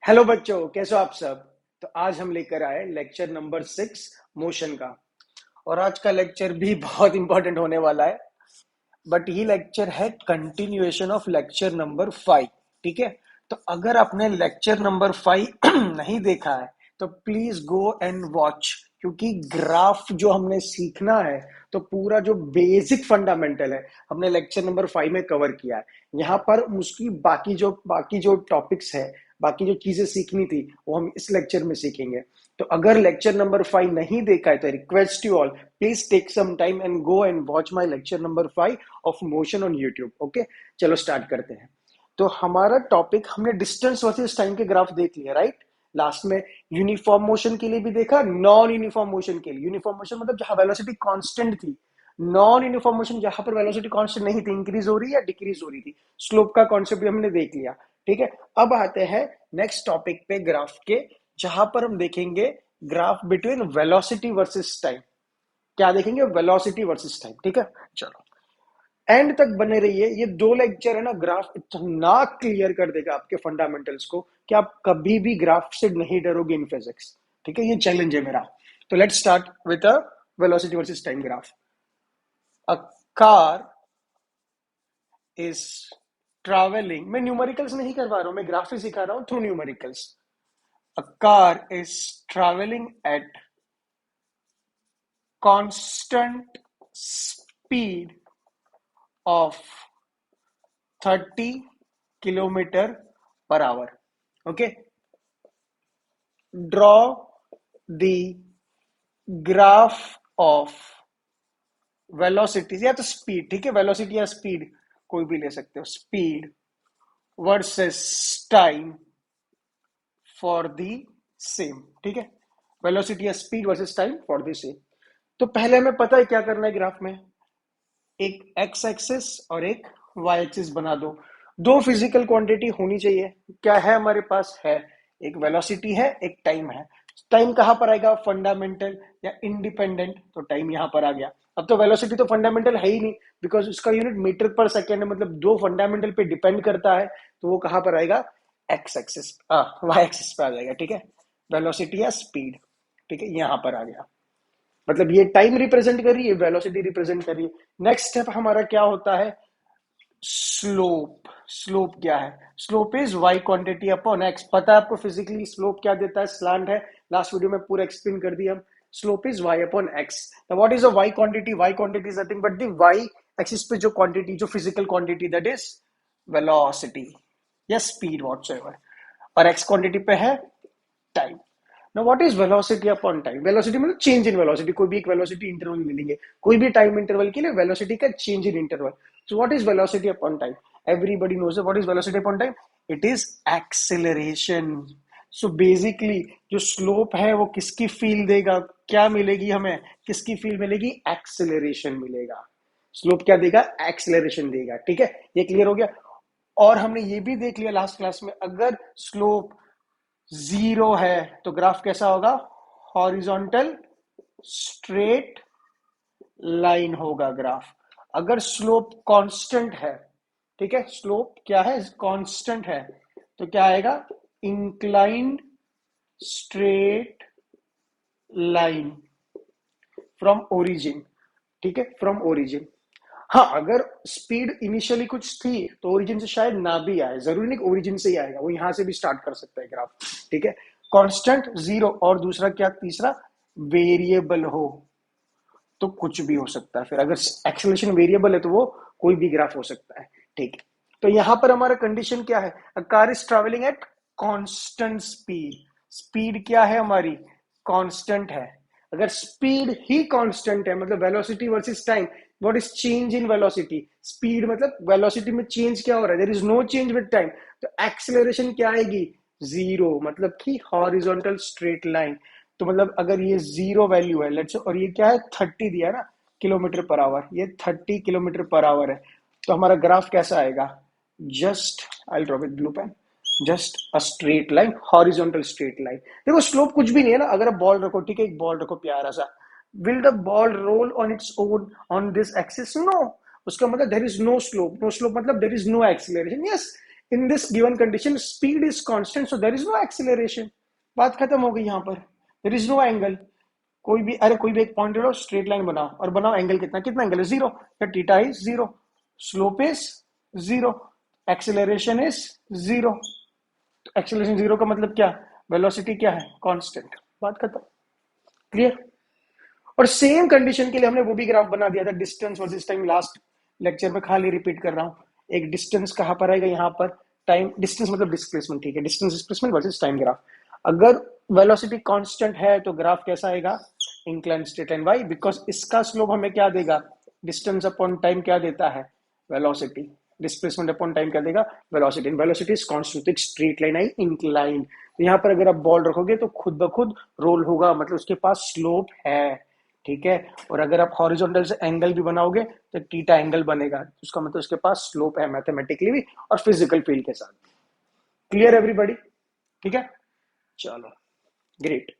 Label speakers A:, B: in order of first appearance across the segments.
A: Hello बच्चों, कैसे हो आप सब। तो आज हम लेकर आए लेक्चर नंबर 6 मोशन का। और आज का लेक्चर भी बहुत इंपॉर्टेंट होने वाला है। बट ये लेक्चर है कंटिन्यूएशन ऑफ लेक्चर नंबर 5। ठीक है। तो अगर आपने लेक्चर नंबर 5 नहीं देखा है तो प्लीज गो एंड वॉच, क्योंकि ग्राफ जो हमने सीखना है, तो पूरा जो बेसिक फंडामेंटल है हमने लेक्चर नंबर 5 में कवर किया है। यहाँ पर उसकी बाकी जो टॉपिक्स है, बाकी जो चीजें सीखनी थी वो हम इस लेक्चर में सीखेंगे। तो अगर लेक्चर नंबर 5 नहीं देखा है तो request you all, please take some time and go and watch my lecture number 5 of motion on YouTube. Okay, चलो स्टार्ट करते हैं। तो हमारा टॉपिक, हमने डिस्टेंस वर्सेस टाइम के ग्राफ देख लिया, राइट। लास्ट में यूनिफॉर्म मोशन के लिए भी देखा, नॉन यूनिफॉर्म मोशन के लिए। यूनिफॉर्म मोशन मतलब जहां वेलोसिटी कांस्टेंट थी। नॉन यूनिफॉर्म मोशन जहां पर वेलोसिटी कांस्टेंट नहीं थी, इंक्रीज हो रही या डिक्रीज हो रही थी। स्लोप का कॉन्सेप्ट भी हमने देख लिया। ठीक है। अब आते हैं नेक्स्ट टॉपिक पे, ग्राफ के, जहां पर हम देखेंगे graph between velocity versus time. क्या देखेंगे? Velocity versus time. ठीक है, चलो एंड तक बने रहिए। ये 2 लेक्चर है ना, ग्राफ इतना क्लियर कर देगा आपके फंडामेंटल्स को कि आप कभी भी ग्राफ से नहीं डरोगे इन फिजिक्स। ठीक है, ये चैलेंज है मेरा। तो let's start with a velocity versus time graph. A car is travelling, मैं न्यूमेरिकल्स नहीं करवा रहा हूं, मैं ग्राफ ही सिखा रहा हूं through numericals. A car is travelling eight constant speed of 30 kilometer per hour. Okay, draw the graph of velocity या तो स्पीड। ठीक है, वेलोसिटी या स्पीड कोई भी ले सकते हो। Speed versus time for the same. ठीक है, वेलोसिटी या speed versus time for the same. तो पहले हमें पता है क्या करना है ग्राफ में। एक एक्स एक्सिस और एक वाई एक्सिस बना दो। दो फिजिकल क्वांटिटी होनी चाहिए। क्या है हमारे पास? है एक वेलोसिटी है, एक टाइम है। टाइम कहां पर आएगा? फंडामेंटल या इंडिपेंडेंट? तो टाइम यहां पर आ गया। अब तो वेलोसिटी तो फंडामेंटल है ही नहीं, बिकॉज उसका यूनिट मीटर पर सेकेंड है, मतलब दो फंडामेंटल पे डिपेंड करता है। तो वो कहां पर आएगा? एक्स एक्सिस, वाई एक्सिस पे आ जाएगा। ठीक है, वेलोसिटी या स्पीड। ठीक है, यहां पर आ गया। मतलब ये टाइम रिप्रेजेंट कर रही है, वेलोसिटी रिप्रेजेंट कर रही है। नेक्स्ट स्टेप हमारा क्या होता है? स्लोप। स्लोप क्या है? Slope is Y quantity upon X. पता है आपको फिजिकली स्लोप क्या देता है? स्लैंट है। लास्ट वीडियो में पूरा एक्सप्लेन कर दिया हम। Slope is Y upon X. What is a Y quantity? Y quantity is nothing but the Y axis पे जो क्वांटिटी, जो physical quantity, that is velocity या स्पीड व्हाटसोएवर। और एक्स क्वांटिटी पे है time. Now what is velocity upon time? Velocity मतलब change in velocity। कोई भी एक velocity interval मिलेंगे, कोई भी time interval के लिए velocity का change in interval। So what is velocity upon time? Everybody knows what is velocity upon time? It is acceleration. So basically जो slope है वो किसकी फील देगा? क्या मिलेगी हमें? किसकी फील मिलेगी? Acceleration मिलेगा। स्लोप क्या देगा? एक्सेलरेशन देगा। ठीक है, ये क्लियर हो गया। और हमने ये भी देख लिया लास्ट क्लास में, अगर स्लोप जीरो है तो ग्राफ कैसा होगा? हॉरिजॉन्टल स्ट्रेट लाइन होगा ग्राफ। अगर स्लोप कांस्टेंट है, ठीक है, स्लोप क्या है? कांस्टेंट है, तो क्या आएगा? Inclined straight line from origin. ठीक है, फ्रॉम ओरिजिन। हाँ, अगर स्पीड इनिशियली कुछ थी तो ओरिजिन से शायद ना भी आए, जरूरी नहीं ओरिजिन से ही आएगा, वो यहां से भी स्टार्ट कर सकता है ग्राफ। ठीक है, कांस्टेंट जीरो, और दूसरा क्या? तीसरा वेरिएबल हो तो कुछ भी हो सकता है। फिर अगर एक्सेलरेशन वेरिएबल है तो वो कोई भी ग्राफ हो सकता है। ठीक है, तो यहां पर हमारा कंडीशन क्या है? A car is travelling at constant speed. Speed क्या है हमारी? कांस्टेंट है। अगर स्पीड ही कांस्टेंट है, मतलब velocity versus time, what is change in velocity? Speed मतलब वेलोसिटी में चेंज क्या हो रहा है? There is no change with time. तो एक्सेलरेशन क्या आएगी? जीरो, मतलब कि हॉरिजॉन्टल स्ट्रेट लाइन। तो मतलब अगर ये जीरो वैल्यू है लेट्स, और ये क्या है? 30 दिया ना किलोमीटर पर आवर, ये 30 किलोमीटर पर आवर है। तो हमारा ग्राफ कैसा आएगा? Just I draw with blue pen, just a straight line, horizontal straight line. देखो स्लोप कुछ भी नहीं है ना। अगर आप बॉल रखो, ठीक है, एक बॉल रखो प्यारा सा, will the ball roll on its own on this axis? No. उसका मतलब there is no slope. No slope मतलब there is no acceleration. Yes, in this given condition speed is constant, so there is no acceleration. बात खत्म हो गई यहाँ पर। There is no angle. कोई भी एक पॉइंट लो, स्ट्रेट लाइन बनाओ और बनाओ एंगल कितना, कितना एंगल है, zero. Theta is zero, slope is zero, acceleration is zero. Acceleration zero का मतलब क्या, वेलोसिटी क्या है, कांस्टेंट। बात खत्म, क्लियर। और सेम कंडीशन के लिए हमने वो भी ग्राफ बना दिया था, distance versus time. Last lecture में खाली रिपीट कर रहा हूं। एक डिस्टेंस कहां पर आएगा, यहां पर। टाइम डिस्टेंस मतलब डिस्प्लेसमेंट, ठीक है, distance displacement versus time graph. अगर वेलोसिटी कांस्टेंट है तो ग्राफ कैसा आएगा, incline straight line. Why, because इसका स्लोप हमें क्या देगा, डिस्टेंस अपॉन टाइम क्या देता है, वेलोसिटी। डिस्प्लेसमेंट अपॉन टाइम क्या देगा, वेलोसिटी। वेलोसिटी इज कांस्टेंट, एक स्ट्रेट लाइन आई इंक्लाइन। यहाँ पर अगर आप बॉल रखोगे तो खुद ब खुद रोल होगा, मतलब उसके पास स्लोप है, ठीक है। और अगर आप हॉरिजॉन्टल से एंगल भी बनाओगे तो थीटा एंगल बनेगा, उसका मतलब उसके पास स्लोप है, मैथमेटिकली भी और फिजिकल फील्ड के साथ। क्लियर एवरीबॉडी, ठीक है। चलो ग्रेट,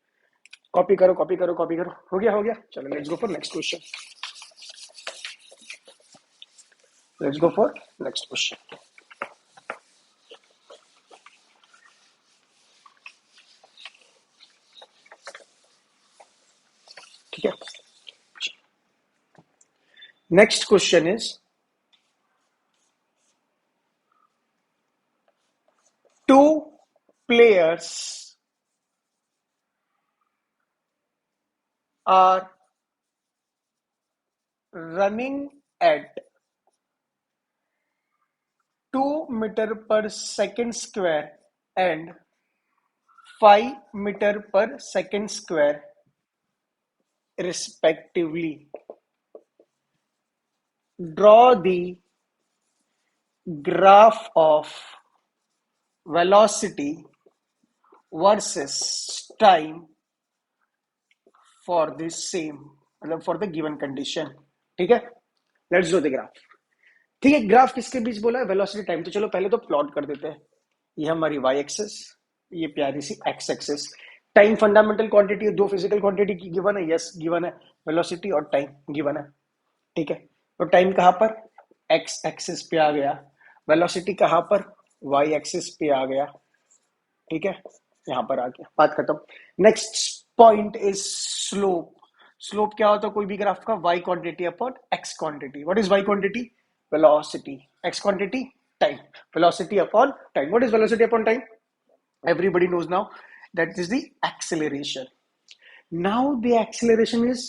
A: कॉपी करो कॉपी करो कॉपी करो, हो गया हो गया। चलो let's go for next question, let's go for next question. ठीक है, next question is two players are running at 2 meter per second square and 5 meter per second square respectively. Draw the graph of velocity versus time for the same, मतलब for the given condition. ठीक है, let's do the graph. ठीक है, graph किसके बीच बोला है, velocity time. तो चलो पहले तो प्लॉट कर देते हैं। ये हमारी वाई एक्सेस, ये प्यारी सी X axis. Time fundamental quantity, दो फिजिकल क्वांटिटी की गिवन है, यस गिवन है, वेलोसिटी और टाइम गिवन है, ठीक है। तो टाइम कहां पर, एक्स एक्सिस पे आ गया, वेलोसिटी कहां पर, वाई एक्सिस पे आ गया, ठीक है, यहां पर आ गया, बात खत्म। Next point is slope. Slope क्या होता है कोई भी ग्राफ का, Y quantity upon X quantity. What is Y quantity, velocity, X quantity time, velocity upon time. What is velocity upon time, everybody knows now, that is the acceleration. Now the acceleration is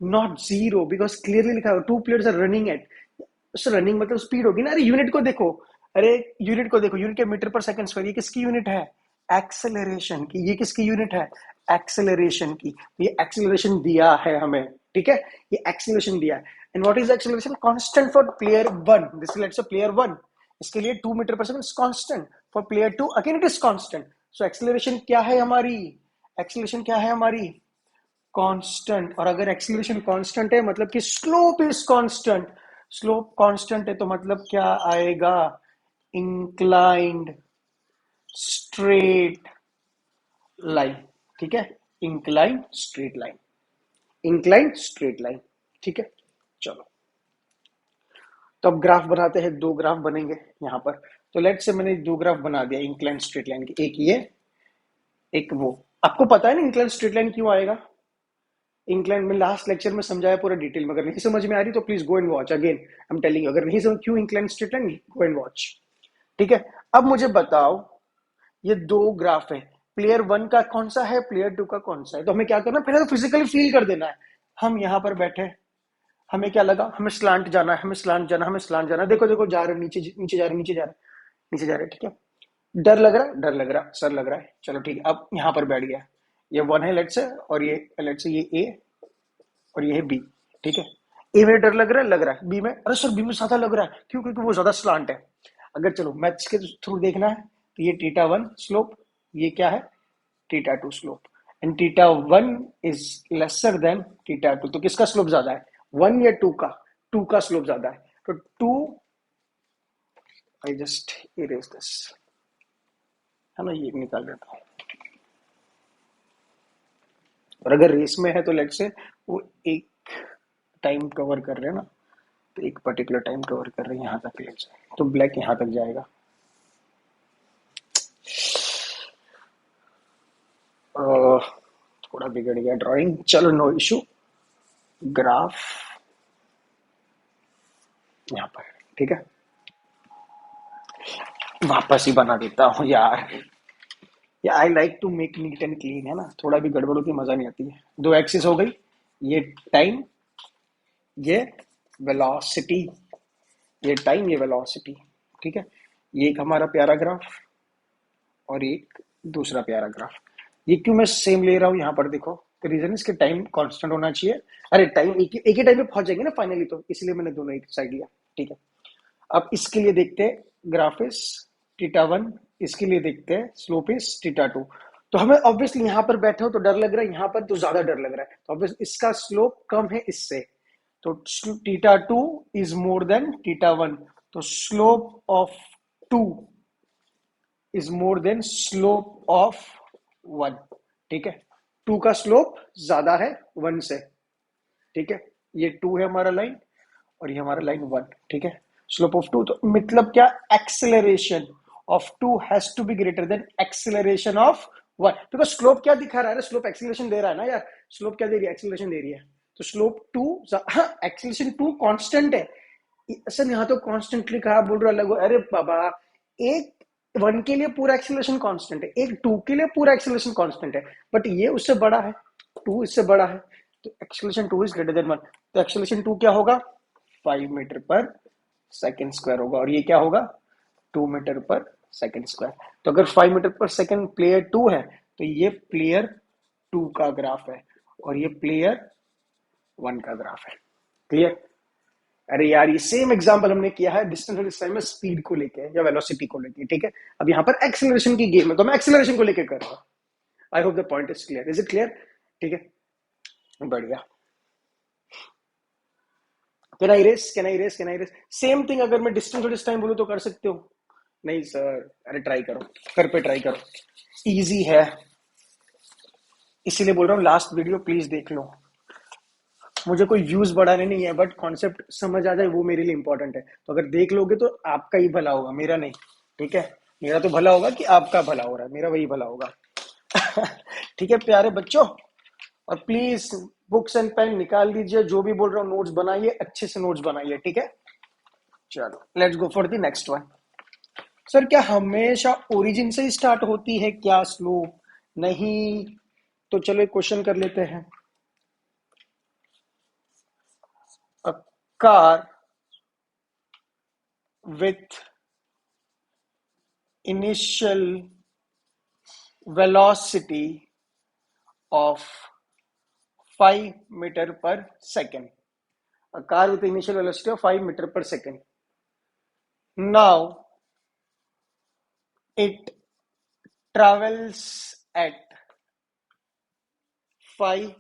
A: not zero because clearly लिखा है two players are running at, so running मतलब speed होगी ना। अरे unit को देखो, अरे unit को देखो, यूनिट के मीटर पर सेकंड स्क्वायर, ये किसकी यूनिट है, एक्सेलरेशन की। ये किसकी यूनिट है, एक्सेलरेशन की। ये एक्सेलरेशन दिया है हमें, ठीक है, ये एक्सेलरेशन दिया है। And what is acceleration, constant for player 1, this let's say player 1, इसके लिए 2 metre per second constant, for player 2 again it is constant. So acceleration क्या है हमारी, एक्सेलरेशन क्या है हमारी, कांस्टेंट। और अगर एक्सेलरेशन कांस्टेंट है मतलब कि slope is constant. Slope constant है तो मतलब क्या आएगा, इंक्लाइंड स्ट्रेट लाइन, ठीक है, inclined straight line, inclined straight line, ठीक है। चलो तो अब ग्राफ बनाते हैं, दो ग्राफ बनेंगे यहां पर। तो लेट से मैंने दो ग्राफ बना दिया इंक्लाइंड स्ट्रेट लाइन की, एक ये एक वो। आपको पता है ना इंक्लाइंड स्ट्रेट लाइन क्यों आएगा, इंक्लाइन में लास्ट लेक्चर में समझाया पूरा डिटेल में। अगर नहीं समझ में आ रही तो please go and watch again, I am telling you. अगर नहीं समझ क्यों incline straight line, go and watch, ठीक है। अब मुझे बताओ, ये दो ग्राफ है, प्लेयर 1 का कौन सा है, प्लेयर 2 का कौन सा है। तो हमें क्या करना है, पहले तो फिजिकली फील कर देना है। हम यहां पर बैठे, हमें क्या लगा, हमें स्लांट जाना है, हमें स्लांट जाना, हमें स्लांट जाना। देखो देखो जा रहे नीचे, नीचे जा रहे, नीचे जा रहे, नीचे जा रहे, ठीक है। डर लग रहा है, डर लग रहा है, सर लग रहा है, चलो ठीक है। अब यहां पर बैठ गया, ये 1 है लेट्स से, और ये लेट्स से ये ए और ये है बी, ठीक है। ए में डर लग रहा है, लग रहा है। बी में, अरे सर बी में ज्यादा लग रहा है, क्यों, क्योंकि वो ज्यादा स्लांट है। अगर चलो मैथ्स के थ्रू देखना है तो ये थीटा 1 स्लोप, ये क्या है, theta 2 slope, and theta 1 is lesser than theta 2। तो किसका स्लोप ज्यादा है, 1 या 2 का, 2 का स्लोप ज्यादा है। तो 2, आई जस्ट इरेज दिस, है ना, ये निकाल देता हूं। और अगर रेस में है तो लेट से वो एक टाइम कवर कर रहे हैं ना, तो एक पर्टिकुलर टाइम कवर कर रहे हैं यहाँ तक, लेट से तो ब्लैक यहाँ तक जाएगा, थोड़ा बिगड़ गया ड्राइंग, चलो नो इशू। ग्राफ यहाँ पर, ठीक है, वापस ही बना देता हूँ यार। या I like to make neat and clean, है ना, थोड़ा भी गड़बड़ होती मजा नहीं आती है। दो एक्सिस हो गई, ये टाइम, ये वेलोसिटी, ये टाइम, ये वेलोसिटी, ठीक है। ये एक हमारा प्यारा ग्राफ और एक दूसरा प्यारा ग्राफ। ये क्यों मैं सेम ले रहा हूँ यहाँ पर देखो, तो रीजन इसके टाइम कांस्टेंट होना चाहिए। अरे टाइम एक ही टाइम पे पहुंच जाएंगे ना फाइनली, तो इसलिए मैंने दोनों एक साइड लिया, ठीक है। अब इसके लिए देखते हैं ग्राफ इज θ1, इसके लिए देखते हैं स्लोप इज θ2। तो हमें ऑब्वियसली यहाँ पर बैठे हो तो डर लग रहा है, यहाँ पर तो ज्यादा डर लग रहा है, तो ऑब्वियसली इसका स्लोप कम है इससे, तो θ2 इज मोर देन θ1, तो slope of 2 is more than slope of 1, ठीक है। 2 का स्लोप ज्यादा है 1 से, ठीक है। ये 2 है हमारा लाइन और ये हमारा लाइन 1, ठीक है। स्लोप ऑफ 2, तो मतलब क्या, acceleration of 2 has to be greater than acceleration of 1, because slope क्या दिखा रहा है, स्लोप एक्सेलरेशन दे रहा है ना यार, स्लोप क्या दे रही है, एक्सेलरेशन दे रही है, तो स्लोप 2, हाँ एक्सेलरेशन 2 कांस्टेंट है सर, यहाँ तो कांस्टेंटली कहा बोल रहा लगो, अरे बाबा, एक 1 के लिए पूरा एक्सेलरेशन कांस्टेंट है, एक 2 के लिए पूरा एक्सेलरेशन कांस्टेंट है, बट ये उससे बड़ा है, 2 इससे बड़ा है, तो एक्सेलरेशन 2 इज ग्रेटर देन 1, तो एक्सेलरेशन 2 क्या होगा, 5 मीटर पर सेकेंड स्क्वायर होगा, और ये क्या होगा, 2 मीटर पर सेकेंड स्क्वायर। तो अगर 5 मीटर पर सेकेंड प्लेयर 2 है, तो ये प्लेयर 2 का ग्राफ है और ये प्लेयर 1 का ग्राफ है, क्लियर। अरे यार, ये सेम एग्जांपल हमने किया है डिस्टेंस और डिस्टेंस में स्पीड को लेके या वेलोसिटी को लेके, ठीक है। अब यहाँ पर एक्सेलरेशन की गेम है, तो मैं एक्सेलरेशन को लेके कर रहा हूँ। I hope the point is clear, is it clear, ठीक है, बढ़िया। Can I race, can I race, can I race, same thing अगर मैं डिस्टेंस और डिस्टेंस बोलूँ तो कर सकते हो, नहीं सर, अरे ट्राई करो, कर पे ट्राई करो, इजी है, इसीलिए बोल रहा हूँ लास्ट वीडियो प्लीज देख लो। मुझे कोई व्यूज बढ़ाने नहीं है, बट कॉन्सेप्ट समझ आ जाए वो मेरे लिए इंपॉर्टेंट है, तो अगर देख लोगे तो आपका ही भला होगा, मेरा नहीं, ठीक है। मेरा तो भला होगा कि आपका भला हो रहा है, मेरा वही भला होगा। ठीक है प्यारे बच्चों, और प्लीज बुक्स एंड पेन निकाल लीजिए, जो भी बोल रहा हूँ नोट्स बनाइए, अच्छे से नोट्स बनाइए, ठीक है। चलो let's go for the next one. Sir क्या हमेशा ओरिजिन से ही स्टार्ट होती है क्या स्लोप, नहीं, तो चलो एक क्वेश्चन कर लेते हैं। A car with initial velocity of 5 meter per second. A car with initial velocity of 5 meter per second. Now it travels at 5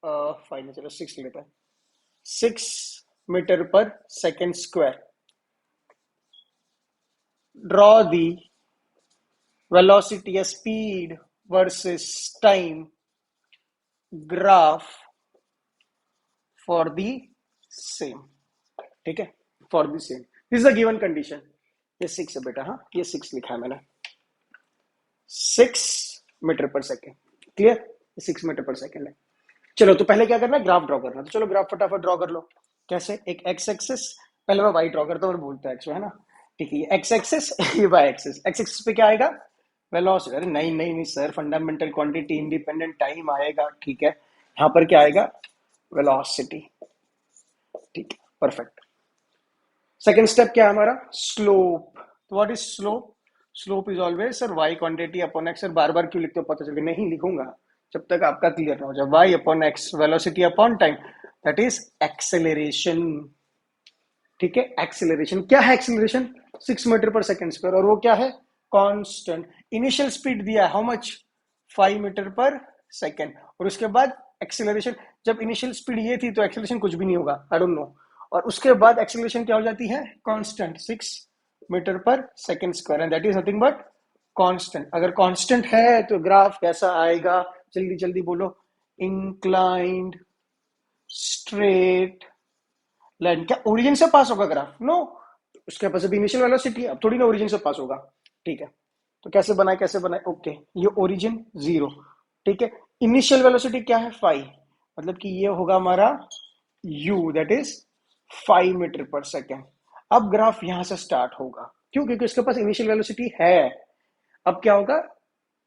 A: 5 में चलो 6 लेता है, 6 meter per second square. Draw the velocity, speed versus time graph for the same, ठीक है, for the same, this is a given condition. ये 6 है बेटा, हाँ ये 6 लिखा है मैंने, 6 meter per second, clear, 6 meter per second है। चलो तो पहले क्या करना है, ग्राफ ड्रॉ करना, तो चलो ग्राफ फटाफट ड्रॉ कर लो। कैसे, एक एक्स एक्सिस, पहले मैं वाई ड्रॉ करता हूँ और भूलता है एक्स, है ना, ठीक है, ये एक्स एक्सिस, ये वाई एक्सिस। एक्स एक्सिस पे क्या आएगा, वेलोसिटी, अरे नहीं नहीं नहीं sir, fundamental quantity independent time आएगा, ठीक है। यहाँ पर क्या आएगा, वेलोसिटी, ठीक है, परफेक्ट। सेकेंड स्टेप क्या है हमारा, स्लोप। तो what is slope, slope is always sir Y quantity upon X. Sir बार बार क्यों लिखते हो, पता चल, नहीं लिखूंगा जब तक आपका क्लियर ना हो जाए। Y upon X, velocity upon time, that is acceleration, ठीक है। एक्सेलरेशन क्या है, acceleration 6 meter per second square, और वो क्या है, कांस्टेंट। इनिशियल स्पीड दिया है how much, 5 meter per second, और उसके बाद एक्सेलरेशन, जब इनिशियल स्पीड ये थी तो एक्सेलरेशन कुछ भी नहीं होगा, आई डोंट नो, और उसके बाद एक्सेलरेशन क्या हो जाती है, constant 6 meter per second square, and that is nothing but constant. अगर कांस्टेंट है तो ग्राफ कैसा आएगा, जल्दी जल्दी बोलो, इंक्लाइंड स्ट्रेट लाइन। क्या ओरिजिन से पास होगा ग्राफ, नो, उसके पास अभी इनिशियल वेलोसिटी है, अब थोड़ी ना ओरिजिन से पास होगा, ठीक है। तो कैसे बनाए, कैसे बनाए, ओके, ये ओरिजिन 0, ठीक है, इनिशियल वेलोसिटी क्या है 5, मतलब कि ये होगा हमारा u, that is 5 meter per second. अब ग्राफ यहां से स्टार्ट होगा, क्यों? क्योंकि उसके पास इनिशियल वेलोसिटी है। अब क्या होगा,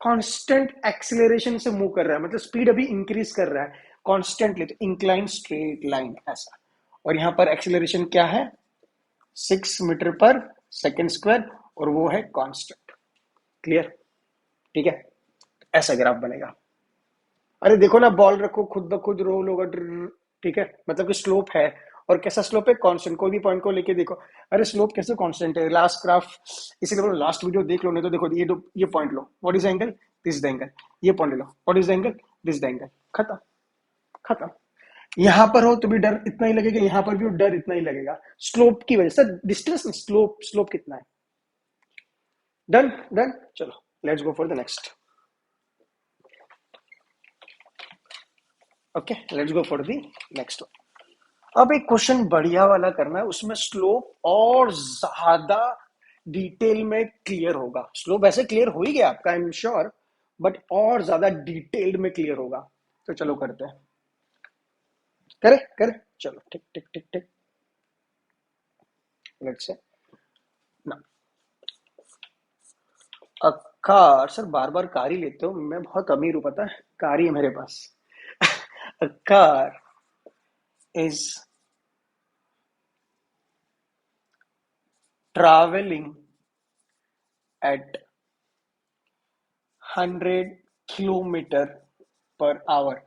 A: कांस्टेंट एक्सीलरेशन से मूव कर रहा है, मतलब स्पीड अभी इंक्रीज कर रहा है कॉन्स्टेंटली, तो इंक्लाइन स्ट्रेट लाइन ऐसा। और यहां पर एक्सीलरेशन क्या है, 6 मीटर पर सेकेंड स्क्वायर, और वो है कांस्टेंट। क्लियर? ठीक है, ऐसा ग्राफ बनेगा। अरे देखो ना, बॉल रखो, खुद ब खुद रोल होगा। ठीक है, मतलब कि स्लोप है, और कैसा स्लोप है, कांस्टेंट। कोई भी पॉइंट को लेके देखो, अरे स्लोप कैसे कांस्टेंट है, लास्ट ग्राफ। इसीलिए बोलो लास्ट वीडियो देख लो, नहीं तो देखो ये पॉइंट लो, what is the angle, this the angle. ये पॉइंट लो, what is the angle, this the angle. खत्म, खत्म। यहां पर हो तो भी डर इतना ही लगेगा, यहां पर भी हो डर इतना ही लगेगा, स्लोप की वजह से। डिस्टेंस में स्लोप, स्लोप कितना है। Done, done. चलो let's go for the next. Okay, let's go for the next one. अब एक क्वेश्चन बढ़िया वाला करना है, उसमें स्लोप और ज्यादा डिटेल में क्लियर होगा। स्लोप ऐसे क्लियर हो ही गया आपका, आई एम श्योर, बट और ज्यादा डिटेल्ड में क्लियर होगा। तो चलो करते हैं, करे करे, चलो ठीक ठीक ठीक ठीक। लेट्स से ना, कार। सर बार बार कार ही लेते हो, मैं बहुत अमीर हूं पता है, कार ही है मेरे पास। A car is traveling at 100 kilometre per our.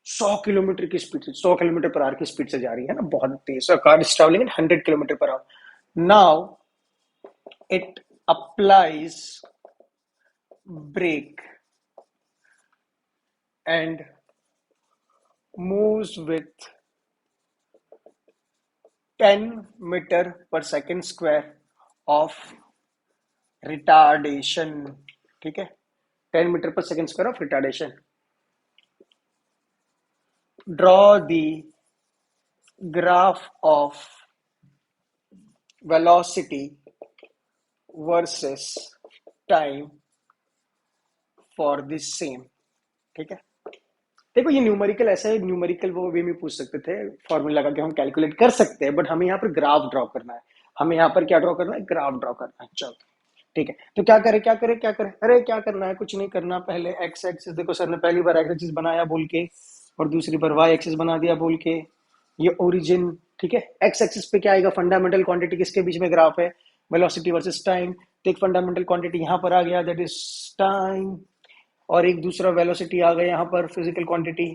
A: 100 kilometre की स्पीड से, 100 किलोमीटर पर आवर की स्पीड से जा रही है ना, बहुत तेज। Car is travelling at 100 kilometre per hour. Now it applies brake and moves with 10 metre per second square of retardation. ठीक है, 10 metre per second square of retardation. Draw the graph of velocity versus time for the same। ठीक है, देखो ये numerical ऐसा है, numerical वो वे में पूछ सकते थे, फॉर्मूला लगा के हम कैलकुलेट कर सकते हैं, बट हमें यहाँ पर ग्राफ ड्रॉ करना है। हमें यहाँ पर क्या ड्रॉ करना है, ग्राफ ड्रॉ करना है। चलो ठीक है, तो क्या करें क्या करें क्या करें, अरे क्या करना है, कुछ नहीं करना। पहले एक्स एक्सिस, देखो सर ने पहली बार एक्स एक्सिस बनाया बोल के, और दूसरी बार वाई एक्सिस बना दिया बोल के। ये ओरिजिन, ठीक है। एक्स एक्सिस पे क्या आएगा, फंडामेंटल क्वांटिटी, किसके बीच में ग्राफ है, वेलोसिटी वर्सेस टाइम। तो एक फंडामेंटल क्वांटिटी यहाँ पर आ गया, दैट इज टाइम, और एक दूसरा वेलोसिटी आ गया यहाँ पर, फिजिकल क्वांटिटी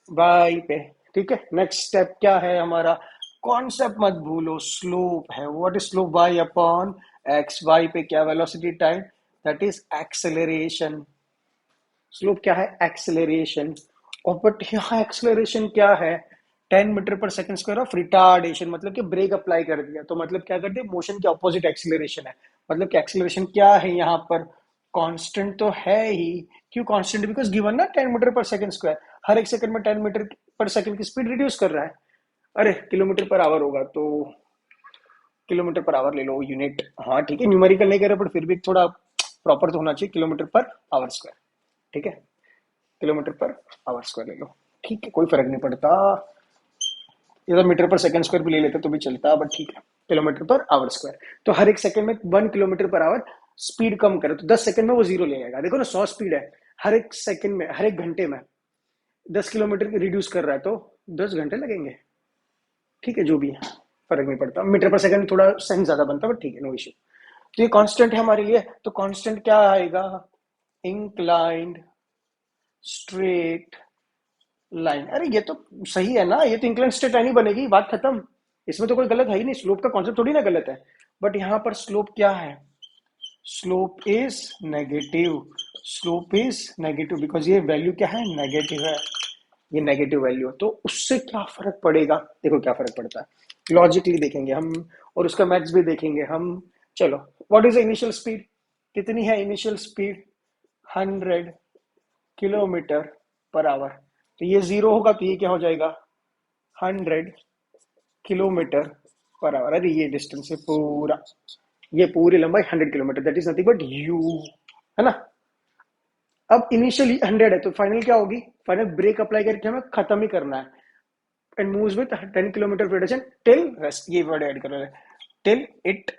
A: वाई पे। ठीक है, नेक्स्ट स्टेप क्या है हमारा, कॉन्सेप्ट मत भूलो, स्लोप है। What is slope, Y upon X. Y पे क्या, velocity time, that is acceleration. Slope क्या है, एक्सेलरेशन। और बट यहाँ एक्सेलरेशन क्या है, 10 metre per second square of retardation, मतलब कि ब्रेक अप्लाई कर दिया, तो मतलब क्या कर दिया, मोशन के ऑपोजिट एक्सेलरेशन है। मतलब कि एक्सेलरेशन क्या है यहाँ पर, कांस्टेंट तो है ही। क्यों कांस्टेंट, बिकॉज गिवन ना 10 मीटर पर सेकेंड स्क्वायर, हर एक सेकंड में 10 मीटर पर सेकेंड की स्पीड रिड्यूस कर रहा है। अरे किलोमीटर पर आवर होगा तो किलोमीटर पर आवर ले लो यूनिट। हाँ ठीक है, न्यूमेरिकल नहीं कर रहे, पर फिर भी थोड़ा प्रॉपर तो होना चाहिए, किलोमीटर पर आवर स्क्वायर। ठीक है, किलोमीटर पर आवर स्क्वायर ले लो, ठीक है, कोई फर्क नहीं पड़ता। ये तो मीटर पर सेकंड स्क्वायर भी ले लेते तो भी चलता, बट ठीक है, किलोमीटर पर आवर स्क्वायर। तो हर एक सेकंड में 1 किलोमीटर पर आवर स्पीड कम करे तो 10 सेकंड में वो जीरो ले आएगा। देखो ना, 100 स्पीड है, हर एक सेकंड में, हर एक घंटे में 10 किलोमीटर रिड्यूस कर रहा है, तो 10 घंटे लगेंगे। ठीक है, जो भी है फर्क नहीं पड़ता, मीटर पर सेकंड थोड़ा सेंस ज्यादा बनता है, बट ठीक है, नो इश्यू। तो ये कांस्टेंट है हमारे लिए, तो कांस्टेंट क्या आएगा, इंक्लाइंड स्ट्रेट लाइन। अरे ये तो सही है ना, ये तो इंक्लाइन स्ट्रेट लाइन ही बनेगी, बात खत्म। इसमें तो कोई गलत है ही नहीं, स्लोप का कॉन्सेप्ट थोड़ी ना गलत है। बट यहां पर स्लोप क्या है, slope is negative. Slope is negative because ये वैल्यू क्या है, नेगेटिव है। ये नेगेटिव वैल्यू है, तो उससे क्या फर्क पड़ेगा, देखो क्या फर्क पड़ता है, लॉजिकली देखेंगे हम, और उसका मैथ्स भी देखेंगे हम। चलो, व्हाट इज इनिशियल स्पीड, कितनी है initial speed, 100 kilometre per our. तो ये जीरो होगा तो ये क्या हो जाएगा, 100 किलोमीटर पर आवर। अरे ये डिस्टेंस है पूरा, ये पूरी लंबाई 100 kilometre, that is nothing but you, है ना। अब इनिशियली 100 है तो फाइनल क्या होगी, फाइनल ब्रेक अप्लाई करके हमें खत्म ही करना है, एंड मूव्स विद 10 किलोमीटर पर डायरेक्शन टिल रेस्ट, ये वर्ड ऐड कर रहे हैं, till it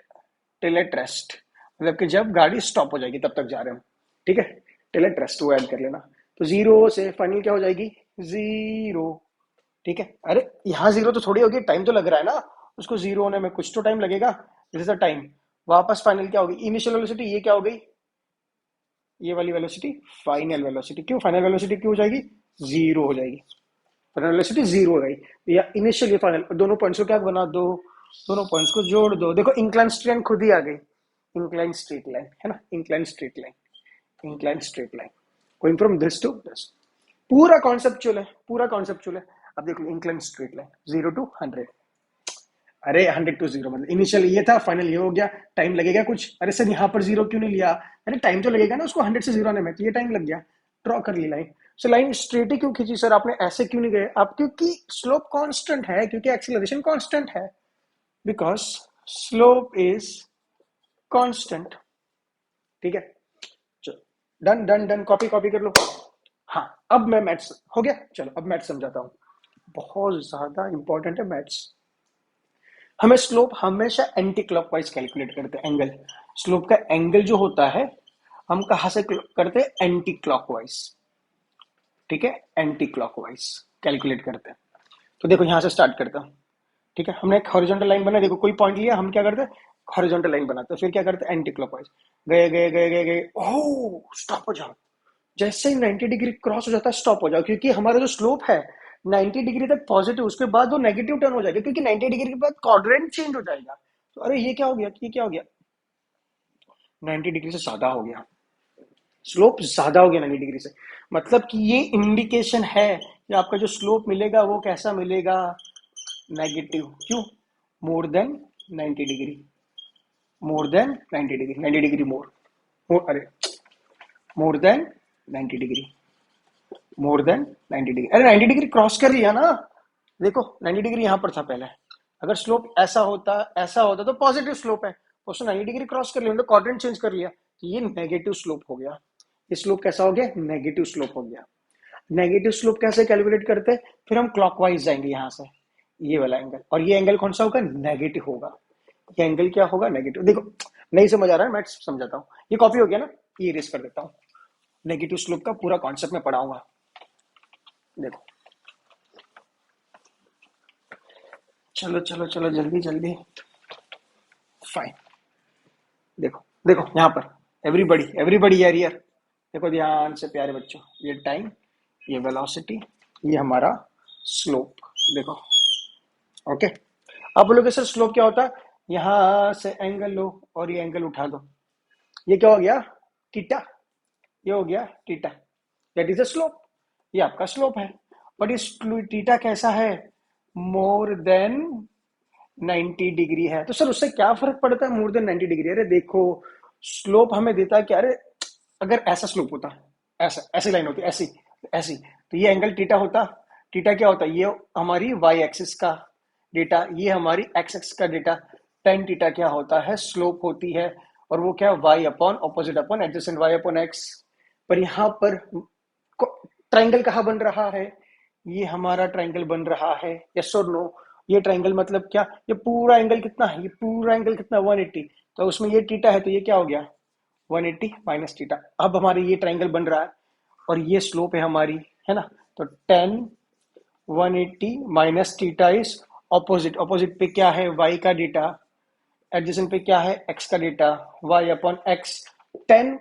A: till at rest, मतलब कि जब गाड़ी स्टॉप हो जाएगी तब तक जा रहे हैं हम, ठीक है, टिल एट रेस्ट वो ऐड कर लेना। तो जीरो से फाइनल क्या हो जाएगी, जीरो, ठीक है। अरे यहाँ जीरो तो थोड़ी होगी, टाइम तो लग रहा है ना उसको जीरो होने में, कुछ तो टाइम लगेगा, दिस इज द टाइम। वापस फाइनल क्या होगी, इनिशियल वेलोसिटी ये क्या हो गई, ये वाली वेलोसिटी फाइनल वेलोसिटी, क्यों फाइनल वेलोसिटी क्यों हो जाएगी, जीरो हो जाएगी, फाइनल वेलोसिटी जीरो हो गई, या इनिशियल फाइनल, दोनों पॉइंट्स को क्या बना दो, दोनों पॉइंट्स को जोड़ दो, देखो इंक्लाइन स्ट्रेट लाइन खुद ही आ गई, इंक्लाइन स्ट्रेट लाइन है ना, incline straight line, incline straight line going from this to this, पूरा कॉन्सेप्चुअल है, पूरा कॉन्सेप्चुअल है। अब देख लो इंक्लाइन स्ट्रेट लाइन 0 to 100, अरे 100 to 0 मतलब इनिशियल ये था, फाइनल ये हो गया, टाइम लगेगा कुछ, अरे सर यहाँ पर जीरो क्यों नहीं लिया, अरे टाइम तो लगेगा ना उसको 100 से 0 आने में, तो ये टाइम लग गया, ड्रॉ कर ली लाइन। सो लाइन स्ट्रेट ही क्यों खींची सर आपने, ऐसे क्यों नहीं गए आप, क्योंकि स्लोप कांस्टेंट है, क्योंकि एक्सीलरेशन कांस्टेंट है, बिकॉज स्लोप इज कांस्टेंट, ठीक है। चलो done done done, copy copy कर लो। हाँ अब मैं मैथ्स हो गया, चलो अब मैथ्स समझाता हूँ, बहुत ज्यादा इंपॉर्टेंट है मैथ्स। हमें स्लोप हमेशा एंटी क्लॉकवाइज कैलकुलेट करते हैं, एंगल, स्लोप का एंगल जो होता है हम कहा से करते हैं, एंटी क्लॉकवाइज, ठीक है, एंटी क्लॉकवाइज कैलकुलेट करते हैं। तो देखो यहां से स्टार्ट करता हूं, ठीक है, हमने एक हॉरिजॉन्टल लाइन बनाई, देखो कोई पॉइंट लिया, हम क्या करते हैं हॉरिजॉन्टल लाइन बनाते हैं, फिर क्या करते हैं एंटी क्लॉकवाइज, गए गए गए गए गए, ओह स्टॉप हो जाओ, जैसे ही 90 डिग्री क्रॉस हो जाता है स्टॉप हो जाओ, क्योंकि हमारा जो स्लोप है 90 डिग्री तक पॉजिटिव, उसके बाद वो नेगेटिव टर्न हो जाएगा, क्योंकि 90 डिग्री के बाद क्वाड्रेंट चेंज हो जाएगा। तो अरे ये क्या हो गया, ये क्या हो गया, 90 डिग्री से ज्यादा हो गया, स्लोप ज्यादा हो गया 90 डिग्री से, मतलब कि ये इंडिकेशन है कि आपका जो स्लोप मिलेगा वो कैसा मिलेगा, नेगेटिव, क्यों, more than 90 degree, more than 90 degree, 90 degree more, more अरे more than 90 degree, more than 90 degree, अरे 90 डिग्री क्रॉस कर लिया ना, देखो 90 डिग्री यहां पर था पहले, अगर स्लोप ऐसा होता तो पॉजिटिव स्लोप है, उसने 90 डिग्री क्रॉस कर लिया तो क्वाड्रेंट चेंज कर लिया, तो ये नेगेटिव स्लोप हो गया, ये स्लोप कैसा हो गया, नेगेटिव स्लोप हो गया। नेगेटिव स्लोप कैसे कैलकुलेट करते हैं, फिर हम क्लॉकवाइज जाएंगे यहां से, ये वाला एंगल, और ये एंगल कौन सा होगा, नेगेटिव होगा, ये एंगल क्या होगा, नेगेटिव, देखो नहीं समझ आ रहा है मैं समझाता हूँ, ये कॉपी हो गया ना, ये इरेज कर देता हूँ, नेगेटिव स्लोप का पूरा कॉन्सेप्ट में पढ़ाऊंगा, देखो चलो चलो चलो जल्दी जल्दी, फाइन, देखो देखो यहाँ पर एवरीबडी एवरीबडी यार यार, देखो ध्यान से प्यारे बच्चों, ये टाइम, ये वेलोसिटी, ये हमारा स्लोप, देखो ओके। अब बोलोगे सर स्लोप क्या होता है, यहां से एंगल लो और ये एंगल उठा दो, ये क्या हो गया, थीटा, ये हो गया theta, that is a slope, ये आपका स्लोप है, बट इस थीटा कैसा है, मोर देन 90 डिग्री है, तो सर उससे क्या फर्क पड़ता है मोर देन 90 डिग्री, अरे देखो स्लोप हमें देता है कि अरे अगर ऐसा स्लोप होता, ऐसा ऐसी लाइन होती ऐसी ऐसी, तो ये एंगल टीटा होता, टीटा क्या होता, ये हमारी वाई एक्सिस का डेटा, ये हमारी एक्स एक्स का डेटा, टेन टीटा क्या होता है, स्लोप होती है, और वो क्या, Y upon opposite upon adjacent Y upon X, पर यहाँ पर ट्राइंगल कहाँ बन रहा है, ये हमारा ट्राइंगल बन रहा है, यस और नो, ये ट्राइंगल मतलब क्या, ये पूरा एंगल कितना है, ये पूरा एंगल कितना 180, तो उसमें ये टीटा है तो ये क्या हो गया 180 माइनस टीटा, अब हमारे ये ट्राइंगल बन रहा है और ये स्लोप है हमारी, है ना, तो 10 180 minus theta is opposite, opposite पे क्या है y का डेटा, एडजेसेंट पे क्या है x का data, y upon x, 10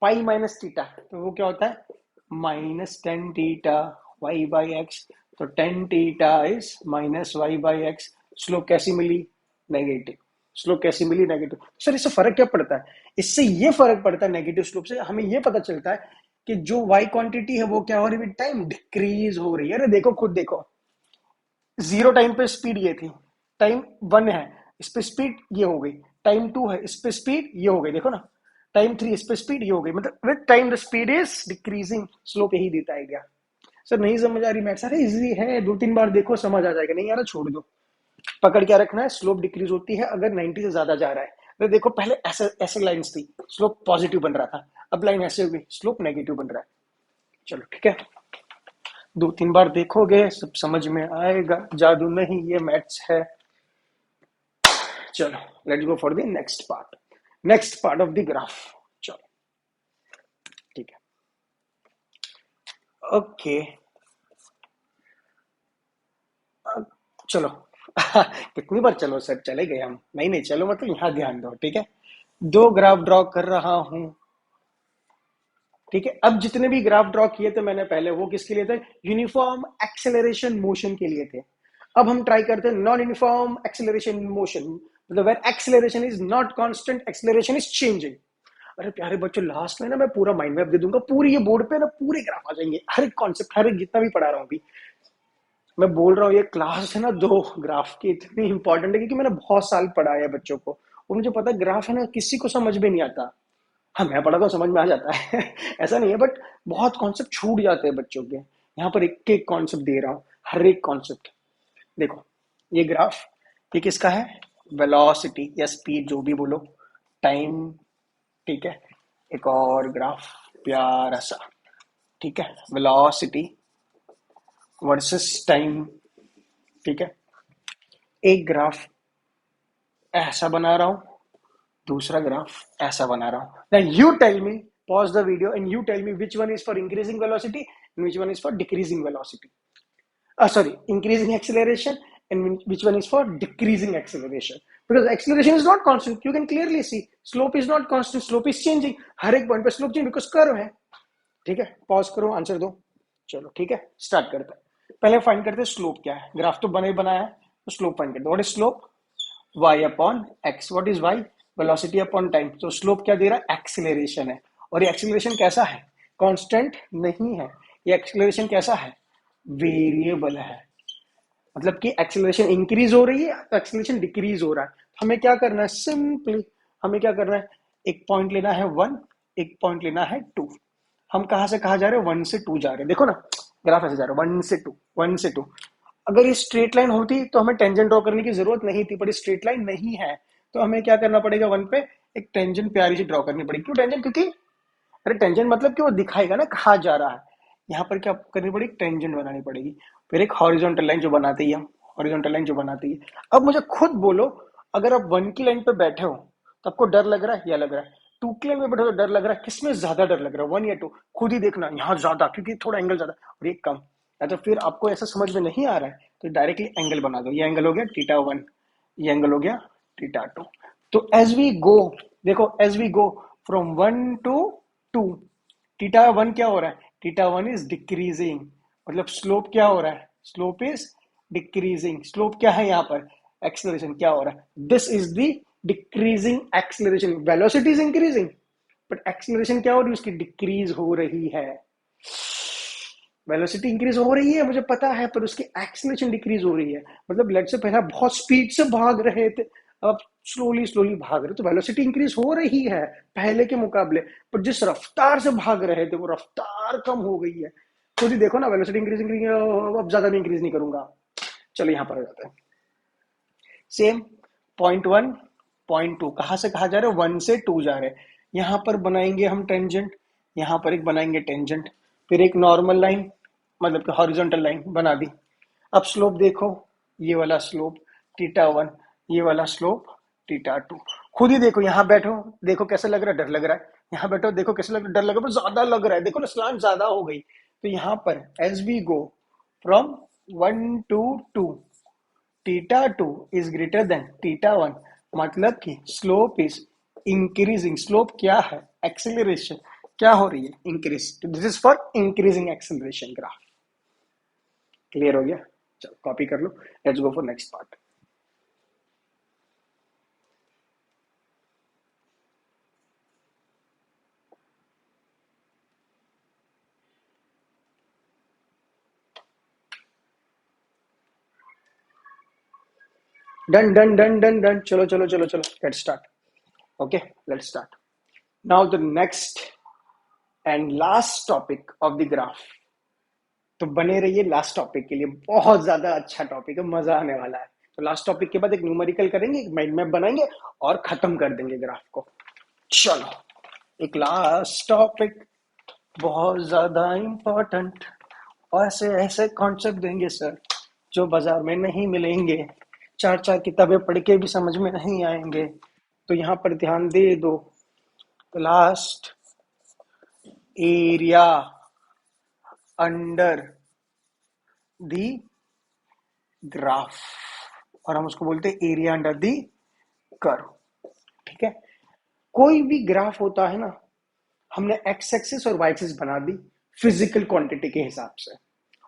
A: pi minus theta, तो वो क्या होता है minus 10 theta y by x, तो 10 theta is minus y by x, slope कैसी मिली, नेगेटिव, स्लोप कैसी मिली, नेगेटिव। सर इससे फर्क क्या पड़ता है, इससे ये फर्क पड़ता है नेगेटिव स्लोप से, हमें ये पता चलता है कि जो y क्वांटिटी है वो क्या हो रही है, टाइम डिक्रीज हो रही है, अरे देखो खुद देखो, जीरो टाइम पे स्पीड ये थी, टाइम वन है इस पे स्पीड ये हो गई, टाइम टू है इस पे स्पीड ये हो गई, देखो ना, टाइम थ्री इस पे स्पीड ये हो गई, मतलब with time the speed is decreasing, slope यही देता है क्या, सर नहीं समझ आ रही मैथ्स, अरे इजी है, दो तीन बार देखो समझ आ जाएगा, नहीं आ रहा छोड़ दो, पकड़ क्या रखना है, स्लोप डिक्रीज होती है अगर 90 से ज्यादा जा रहा है, तो देखो पहले ऐसे ऐसे लाइंस थी, स्लोप पॉजिटिव बन रहा था, अब लाइन ऐसे हुई, स्लोप नेगेटिव बन रहा है, चलो ठीक है, 2-3 बार देखोगे सब समझ में आएगा, जादू नहीं ये मैथ्स है। चलो let's go for the next part of the graph. चलो ठीक है, ओके चलो कितनी बार चलो सर, चले गए हम, नहीं नहीं चलो मतलब यहाँ ध्यान दो, ठीक है। दो ग्राफ ड्रॉ कर रहा हूं, ठीक है। अब जितने भी ग्राफ ड्रॉ किए थे मैंने पहले, वो किसके लिए थे? यूनिफॉर्म एक्सेलरेशन मोशन के लिए थे। अब हम ट्राई करते हैं नॉन यूनिफॉर्म एक्सेलरेशन मोशन, मतलब where acceleration is not constant, acceleration is changing. अरे प्यारे बच्चों, लास्ट में ना मैं पूरा माइंड मैप दे दूंगा, पूरी ये बोर्ड पे ना पूरे ग्राफ आ जाएंगे, हर एक कॉन्सेप्ट, हर एक जितना भी पढ़ा रहा हूँ अभी। मैं बोल रहा हूँ ये क्लास है ना, दो ग्राफ की इतनी इंपॉर्टेंट है क्योंकि मैंने बहुत साल पढ़ाया है बच्चों को, और मुझे पता है ग्राफ है ना किसी को समझ में नहीं आता। हाँ मैं पढ़ा तो समझ में आ जाता है ऐसा नहीं है, बट बहुत कॉन्सेप्ट छूट जाते हैं बच्चों के। यहाँ पर एक एक कॉन्सेप्ट दे रहा हूँ, हर एक कॉन्सेप्ट। देखो ये ग्राफ, ये किसका है? वेलोसिटी या स्पीड जो भी बोलो, टाइम, ठीक है। एक और ग्राफ प्यारा सा, ठीक है, वेलोसिटी वर्सेस टाइम, ठीक है। एक ग्राफ ऐसा बना रहा हूं, दूसरा ग्राफ ऐसा बना रहा हूं। Now you tell me, pause the video and you tell me which one is for increasing velocity and which one is for decreasing velocity. Sorry, increasing acceleration and which one is for decreasing acceleration. Because acceleration is not constant. You can clearly see slope is not constant. Slope is changing. हर एक point पे slope change because curve है, ठीक है। Pause करो, answer दो। चलो ठीक है, स्टार्ट करते हैं। पहले फाइंड करते हैं स्लोप क्या है। ग्राफ तो बने बनाया है, तो स्लोप फाइंड करते हैं। What is slope? y upon x। What is y? Velocity upon time. तो स्लोप क्या दे रहा है? एक्सीलरेशन है। और ये एक्सीलरेशन कैसा है? कांस्टेंट नहीं है। ये एक्सीलरेशन कैसा है? वेरिएबल है। मतलब कि एक्सीलरेशन इंक्रीज हो रही है तो एक्सीलरेशन डिक्रीज हो रहा है। तो हमें क्या करना है? सिंपली हमें क्या करना है, एक पॉइंट लेना है 1, एक पॉइंट लेना है 2। हम कहां से कहां जा रहे हैं? 1 से 2 जा रहे हैं। देखो ना ग्राफ ऐसे जा रहा है, 1 से 2, 1 से 2। अगर ये स्ट्रेट लाइन होती तो हमें टेंजेंट ड्रॉ करने की जरूरत नहीं थी, पर स्ट्रेट लाइन नहीं है तो हमें क्या करना पड़ेगा? 1 पे एक टेंजेंट प्यारी सी ड्रॉ करनी पड़ेगी। क्यों टेंजेंट? क्योंकि अरे टेंजेंट मतलब कि वो दिखाएगा ना कहाँ जा रहा है। यहाँ पर क्या करनी पड़ेगी? टेंजेंट बनानी पड़ेगी। फिर एक हॉरिजॉन्टल लाइन जो बनाते ही हम, हॉरिजॉन्टल लाइन जो बनाती है। अब मुझे खुद बोलो, अगर आप 1 की लाइन पे बैठे हो तो आपको डर लग रहा है या लग रहा है? 2 की लाइन पे बैठे हो तो डर लग रहा है। किसमें ज्यादा डर लग रहा है, 1 या 2? खुद ही देखना, यहाँ ज्यादा क्योंकि थोड़ा एंगल ज्यादा और ये कम। या तो फिर आपको ऐसा समझ में नहीं आ रहा है तो डायरेक्टली एंगल बना दो। ये एंगल हो गया θ1, ये एंगल हो गया θ2। तो एज वी गो, देखो as we go from 1 to 2, θ1 क्या हो रहा है? θ1 इज डिक्रीजिंग, मतलब स्लोप क्या हो रहा है? Slope is decreasing. स्लोप क्या है यहाँ पर? एक्सेलरेशन क्या हो रहा है? This is the decreasing acceleration. Velocity is increasing but acceleration क्या हो रही है? उसकी डिक्रीज हो रही है। वेलोसिटी इंक्रीज हो रही है मुझे पता है, पर उसकी एक्सेलरेशन डिक्रीज हो रही है। मतलब लेट से पहले बहुत स्पीड से भाग रहे थे, अब स्लोली स्लोली भाग रहे, तो वेलोसिटी इंक्रीज हो रही है पहले के मुकाबले, पर जिस रफ्तार से भाग रहे थे वो रफ्तार कम हो गई है। खुद ही देखो ना, वेलोसिटी इंक्रीज इंक्रीज, अब ज्यादा भी इंक्रीज नहीं करूंगा। चलो यहां पर आ जाते हैं। सेम पॉइंट 1 पॉइंट 2, कहां से कहा जा रहे हैं? 1 से 2 जा रहे हैं। यहां पर बनाएंगे हम टेंजेंट, यहां पर एक बनाएंगे टेंजेंट, फिर एक नॉर्मल लाइन, मतलब कि हॉरिजॉन्टल लाइन बना दी। अब स्लोप देखो, ये वाला स्लोप θ1, ये वाला स्लोप θ2। खुद ही देखो, यहां बैठो देखो कैसा लग रहा है? डर लग रहा है। यहां बैठो देखो कैसा लग रहा है? डर लग रहा है, ज्यादा लग रहा है। देखो ना स्लांट ज्यादा हो गई। तो यहां पर as we go from 1 to 2, θ2 is greater than θ1, मतलब कि स्लोप इज इंक्रीजिंग। स्लोप क्या है? एक्सेलरेशन क्या हो रही है? इंक्रीज। तो this is for increasing acceleration graph. Clear हो गया? चलो कॉपी कर लो, let's go for next part. Done done done done done, चलो चलो चलो चलो, let's start. Okay let's start now the next and last topic of the graph. तो बने रहिए लास्ट टॉपिक के लिए, बहुत ज्यादा अच्छा टॉपिक है, मजा आने वाला है। तो लास्ट टॉपिक के बाद एक न्यूमेरिकल करेंगे, एक माइंड मैप बनाएंगे और खत्म कर देंगे ग्राफ को। चलो एक लास्ट टॉपिक, बहुत ज्यादा इम्पोर्टेंट, ऐसे ऐसे कॉन्सेप्ट देंगे सर जो बाजार में नहीं मिलेंगे, चार चार किताबें पढ़ के भी समझ में नहीं आएंगे, तो यहाँ पर ध्यान दे दो। तो last, area under the graph, और हम उसको बोलते हैं एरिया अंडर दी कर्व। ठीक है, कोई भी ग्राफ होता है ना, हमने एक्स एक्सिस और वाई एक्सिस बना दी फिजिकल क्वांटिटी के हिसाब से,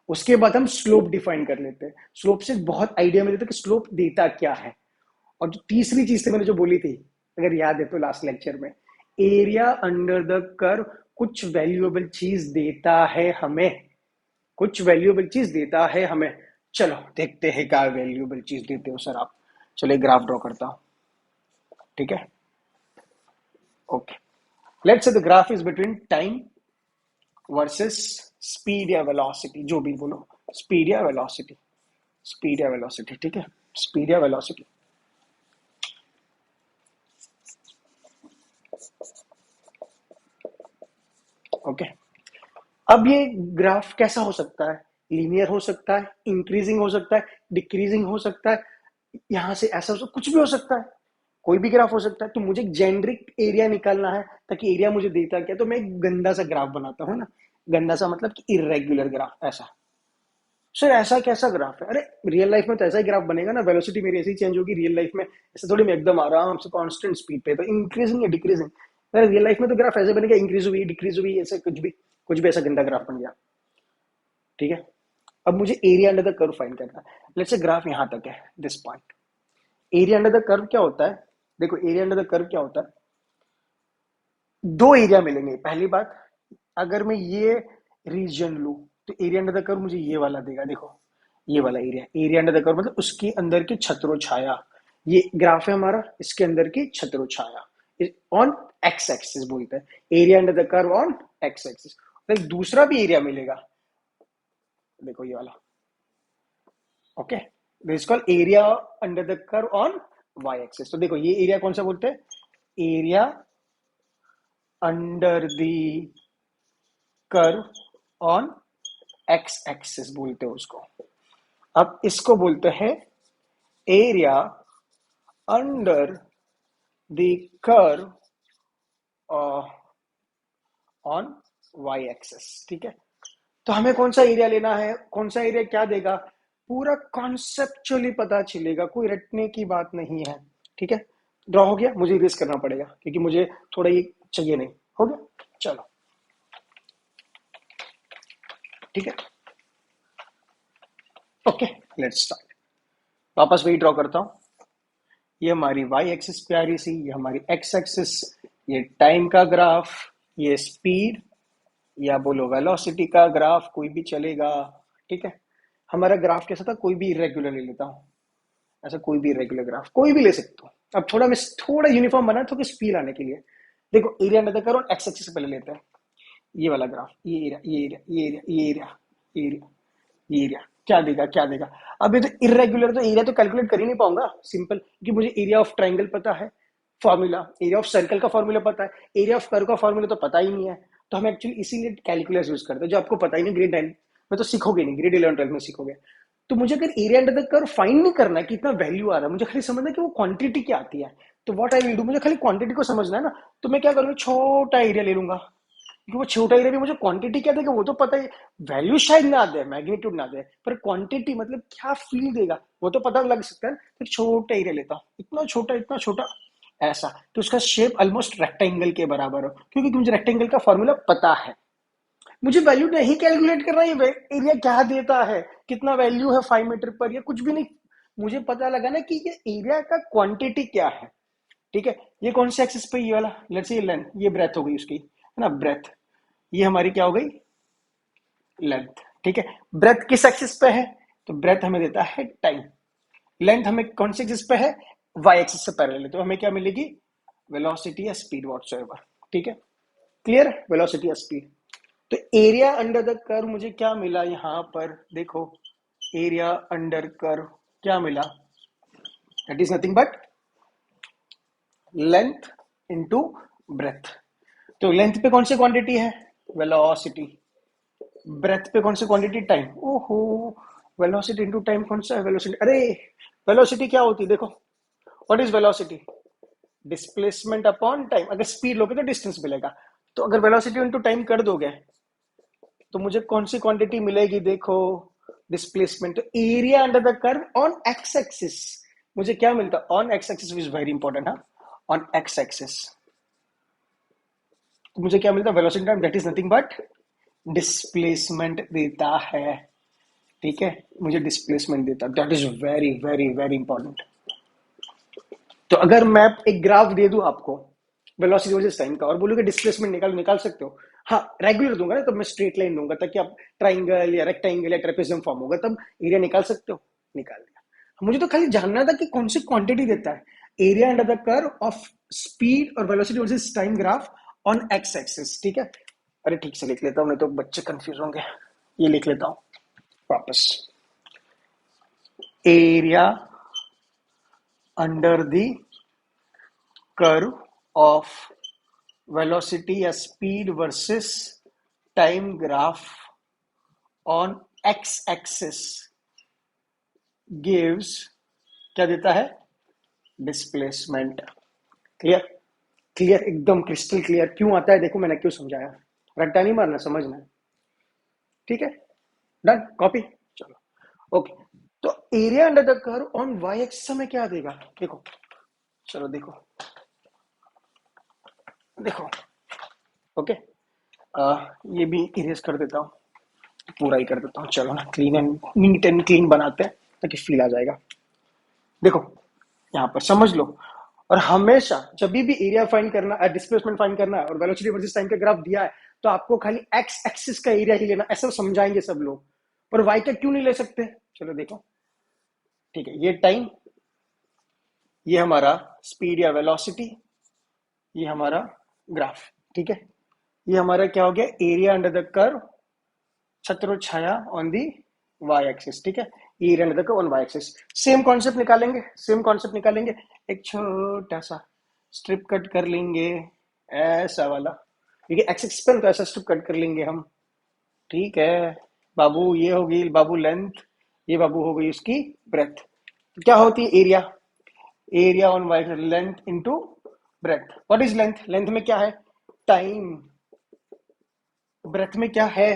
A: उसके बाद हम स्लोप डिफाइन कर लेते हैं। स्लोप से बहुत आइडिया मिलता है कि स्लोप देता क्या है। और जो तीसरी चीज से मैंने जो बोली थी, अगर याद है तो लास्ट लेक्चर में, एरिया अंडर द कर्व कुछ वैल्यूएबल चीज देता है हमें, कुछ वैल्यूएबल चीज देता है हमें। चलो देखते हैं क्या वैल्यूएबल चीज देते हो सर आप। चलो एक ग्राफ ड्रॉ करता हूं, ठीक है। Okay, let's say the graph is between time versus speed या वेलोसिटी, जो भी बोलो, स्पीड या वेलोसिटी, स्पीड या वेलोसिटी, ठीक है, स्पीड या वेलोसिटी। ओके, अब ये ग्राफ कैसा हो सकता है? लीनियर हो सकता है, इंक्रीजिंग हो सकता है, डिक्रीजिंग हो सकता है, यहां से ऐसा हो सकता, कुछ भी हो सकता है, कोई भी ग्राफ हो सकता है। तो मुझे जेनरिक एरिया निकालना है, ताकि एरिया मुझे देता क्या, तो मैं एक गंदा सा ग्राफ बनाता हूँ ना, गंदा सा मतलब कि इरेगुलर ग्राफ, ऐसा। सर ऐसा कैसा ग्राफ है? अरे रियल लाइफ में तो ऐसा ही ग्राफ बनेगा ना, वेलोसिटी मेरी ऐसे ही चेंज होगी रियल लाइफ में, ऐसे थोड़ी मैं एकदम आराम से कांस्टेंट स्पीड पे, तो इंक्रीजिंग या डिक्रीजिंग। अरे रियल लाइफ में तो ग्राफ ऐसे बनेगा, इंक्रीज हुई डिक्रीज हुई, ऐसे कुछ भी ऐसा गंदा ग्राफ बन गया। ठीक है, अब मुझे area under the curve find करना है। लेट्स से ग्राफ यहां तक है, this point. Area under the curve क्या होता है? देखो एरिया अंडर द कर्व क्या होता है, दो एरिया मिलेंगे। पहली बात, अगर मैं ये रीजन लू, तो एरिया अंडर द कर्व मुझे ये वाला देगा, देखो ये वाला area, area under the curve मतलब उसके अंदर की छत्रो छाया। ये ग्राफ है हमारा, इसके अंदर की छत्रो छाया ऑन एक्स एक्सिस बोलते हैं, area under the curve on x axis. एक दूसरा भी एरिया मिलेगा, देखो ये वाला। Okay, this called area under the curve on Y axis. तो देखो ये एरिया कौन सा बोलते हैं? Area under the curve on x axis बोलते हैं उसको। अब इसको बोलते हैं area under the curve on Y axis. ठीक है, तो हमें कौन सा एरिया लेना है, कौन सा एरिया क्या देगा, पूरा कॉन्सेप्चुअली पता चलेगा, कोई रटने की बात नहीं है। ठीक है, ड्रॉ हो गया, मुझे इरेज करना पड़ेगा क्योंकि मुझे थोड़ा ये चाहिए नहीं। हो गया, चलो ठीक है। Okay, let's start. वापस वही ड्रॉ करता हूं। ये हमारी वाई एक्सिस पे आ रही सी, ये हमारी एक्स एक्सिस, ये टाइम का ग्राफ, ये स्पीड या बोलो वेलोसिटी का ग्राफ, कोई भी चलेगा। ठीक है, हमारा ग्राफ कैसा था, कोई भी इरेगुलर ले लेता हूँ, ऐसा कोई भी इरेगुलर ग्राफ कोई भी ले सकता हूँ। अब थोड़ा मैं थोड़ा यूनिफॉर्म बना तो स्पीड आने के लिए, देखो area under the curve x axis से पहले लेते हैं ये वाला ग्राफ, ये एरिया ये एरिया ये एरिया ये एरिया ये एरिया ये एरिया, क्या देगा क्या देगा। अब ये तो इरेगुलर, तो एरिया तो कैलकुलेट कर ही नहीं पाऊंगा सिंपल, क्योंकि मुझे एरिया ऑफ ट्राइंगल पता है फॉर्मूला, एरिया ऑफ सर्कल का फॉर्मूला पता है, एरिया ऑफ कर्व का फॉर्मूला तो पता ही नहीं है। तो हम एक्चुअली इसीलिए कैलकुलस यूज करते हैं, जो आपको पता ही नहीं ग्रेड 9 में तो सीखोगे नहीं, ग्रेड 11 12 में सीखोगे। तो मुझे अगर area under the curve find नहीं करना है कि इतना वैल्यू आ रहा है, मुझे खाली समझना है कि वो क्वांटिटी क्या आती है। तो व्हाट आई विल डू, मुझे खाली क्वांटिटी को समझना है ना, तो मैं क्या करूंगा, छोटा एरिया ले लूंगा, क्योंकि वो छोटा एरिया भी मुझे क्वांटिटी क्या देगा वो तो पता है। वैल्यू शायद ना दे, मैग्नीट्यूड ना दे, पर क्वांटिटी मतलब क्या फील देगा वो तो पता लग सकता है। तो छोटा एरिया लेता हूँ, इतना छोटा ऐसा, तो उसका शेप ऑलमोस्ट रेक्टेंगल के बराबर हो, क्योंकि मुझे रेक्टेंगल का फॉर्मूला पता है। मुझे वैल्यू नहीं कैलकुलेट करना, ये एरिया क्या देता है, कितना वैल्यू है 5 मीटर पर, या कुछ भी नहीं। मुझे पता लगा ना कि ये एरिया का क्वांटिटी क्या है। ठीक है, ये कौन से एक्सिस पे, ये वाला, लेट्स से ये लेंथ, ये ब्रेथ हो गई उसकी, है ना, ब्रेथ, ये हमारी क्या हो गई, लेंथ। ठीक है, ब्रेथ किस एक्सिस पे है, तो ब्रेथ हमें देता है टाइम। लेंथ हमें कौन से एक्सिस पे है, वाई एक्सिस से पैरेलल है, तो हमें क्या मिलेगी, वेलोसिटी या स्पीड व्हाटसोएवर। ठीक है, क्लियर, वेलोसिटी या स्पीड। तो एरिया अंडर द कर्व मुझे क्या मिला यहां पर, देखो एरिया अंडर कर्व क्या मिला, that is nothing but length into breath. तो लेंथ पे कौन सी क्वांटिटी है, वेलोसिटी, ब्रेथ पे कौन सी क्वांटिटी, टाइम, ओहो, वेलोसिटी इनटू टाइम कौन सा है, वेलोसिटी, अरे वेलोसिटी क्या होती है देखो, what is velocity, displacement upon time, अगर स्पीड लोगे तो डिस्टेंस मिलेगा, तो अगर वेलोसिटी इनटू टाइम कर दोगे तो मुझे कौन सी क्वांटिटी मिलेगी, देखो डिस्प्लेसमेंट, तो area under the curve on x axis, मुझे क्या मिलता है on x axis, is very important, हाँ, ऑन एक्स एक्सिस, तो मुझे क्या मिलता है, velocity time, that is nothing but displacement देता है, ठीक है, मुझे डिस्प्लेसमेंट देता है, that is very very very important. तो अगर मैं एक ग्राफ दे दूं आपको वेलोसिटी वर्सेस टाइम का और बोलूं कि डिस्प्लेसमेंट निकाल निकाल सकते हो, हाँ रेगुलर दूंगा ना, तब मैं स्ट्रेट लाइन दूंगा ताकि आप ट्राइंगल या रेक्टेंगल या ट्रेपेजियम फॉर्म होगा, तब एरिया निकाल सकते हो, निकाल दिया। मुझे तो खाली जानना था कि कौन सी क्वांटिटी देता है, area under the curve of speed और velocity versus time graph on x axis, ठीक है। अरे ठीक से लिख लेता हूँ, नहीं तो बच्चे कंफ्यूज होंगे, ये लिख लेता हूँ वापस, area under the curve of velocity या speed versus time graph on x axis gives, क्या देता है, डिस्प्लेसमेंट। क्लियर, क्लियर, एकदम क्रिस्टल क्लियर, क्यों आता है देखो मैंने क्यों समझाया, रट्टा नहीं मारना, समझना है, ठीक है, डन, कॉपी, चलो ओके। तो area under the curve on Y axis हमें क्या देगा, देखो, चलो देखो, देखो ओके, ये भी इरेज कर देता हूँ, पूरा ही कर देता हूँ, चलो ना, clean and NEET and clean बनाते हैं ताकि फील आ जाएगा। देखो यहाँ पर समझ लो, और हमेशा जब भी एरिया फाइंड करना, डिस्प्लेसमेंट फाइंड करना है और वेलोसिटी वर्सेस टाइम का ग्राफ दिया है, तो आपको खाली एक्स एक्सिस का एरिया ही लेना, ऐसा समझाएंगे सब लोग, पर वाई का क्यों नहीं ले सकते, चलो देखो, ठीक है, ये टाइम, ये हमारा स्पीड या वेलोसिटी, ये हमारा ग्राफ, ठीक है, ये हमारा क्या हो गया, एरिया अंडर द कर्व, छत्र छाया ऑन दी वाई एक्सिस, ठीक है, area under the curve on Y axis. Same concept निकालेंगे, सेम कॉन्सेप्ट निकालेंगे, एक छोटा सा स्ट्रिप कट कर लेंगे, ऐसा वाला, ठीक है, एक्स एक्सिस पर तो ऐसा स्ट्रिप कट कर लेंगे हम, ठीक है बाबू, ये होगी बाबू लेंथ, ये बाबू हो गई उसकी ब्रेथ, तो क्या होती है area, area on Y, length into breadth, what is length, length में क्या है, टाइम, ब्रेथ में क्या है,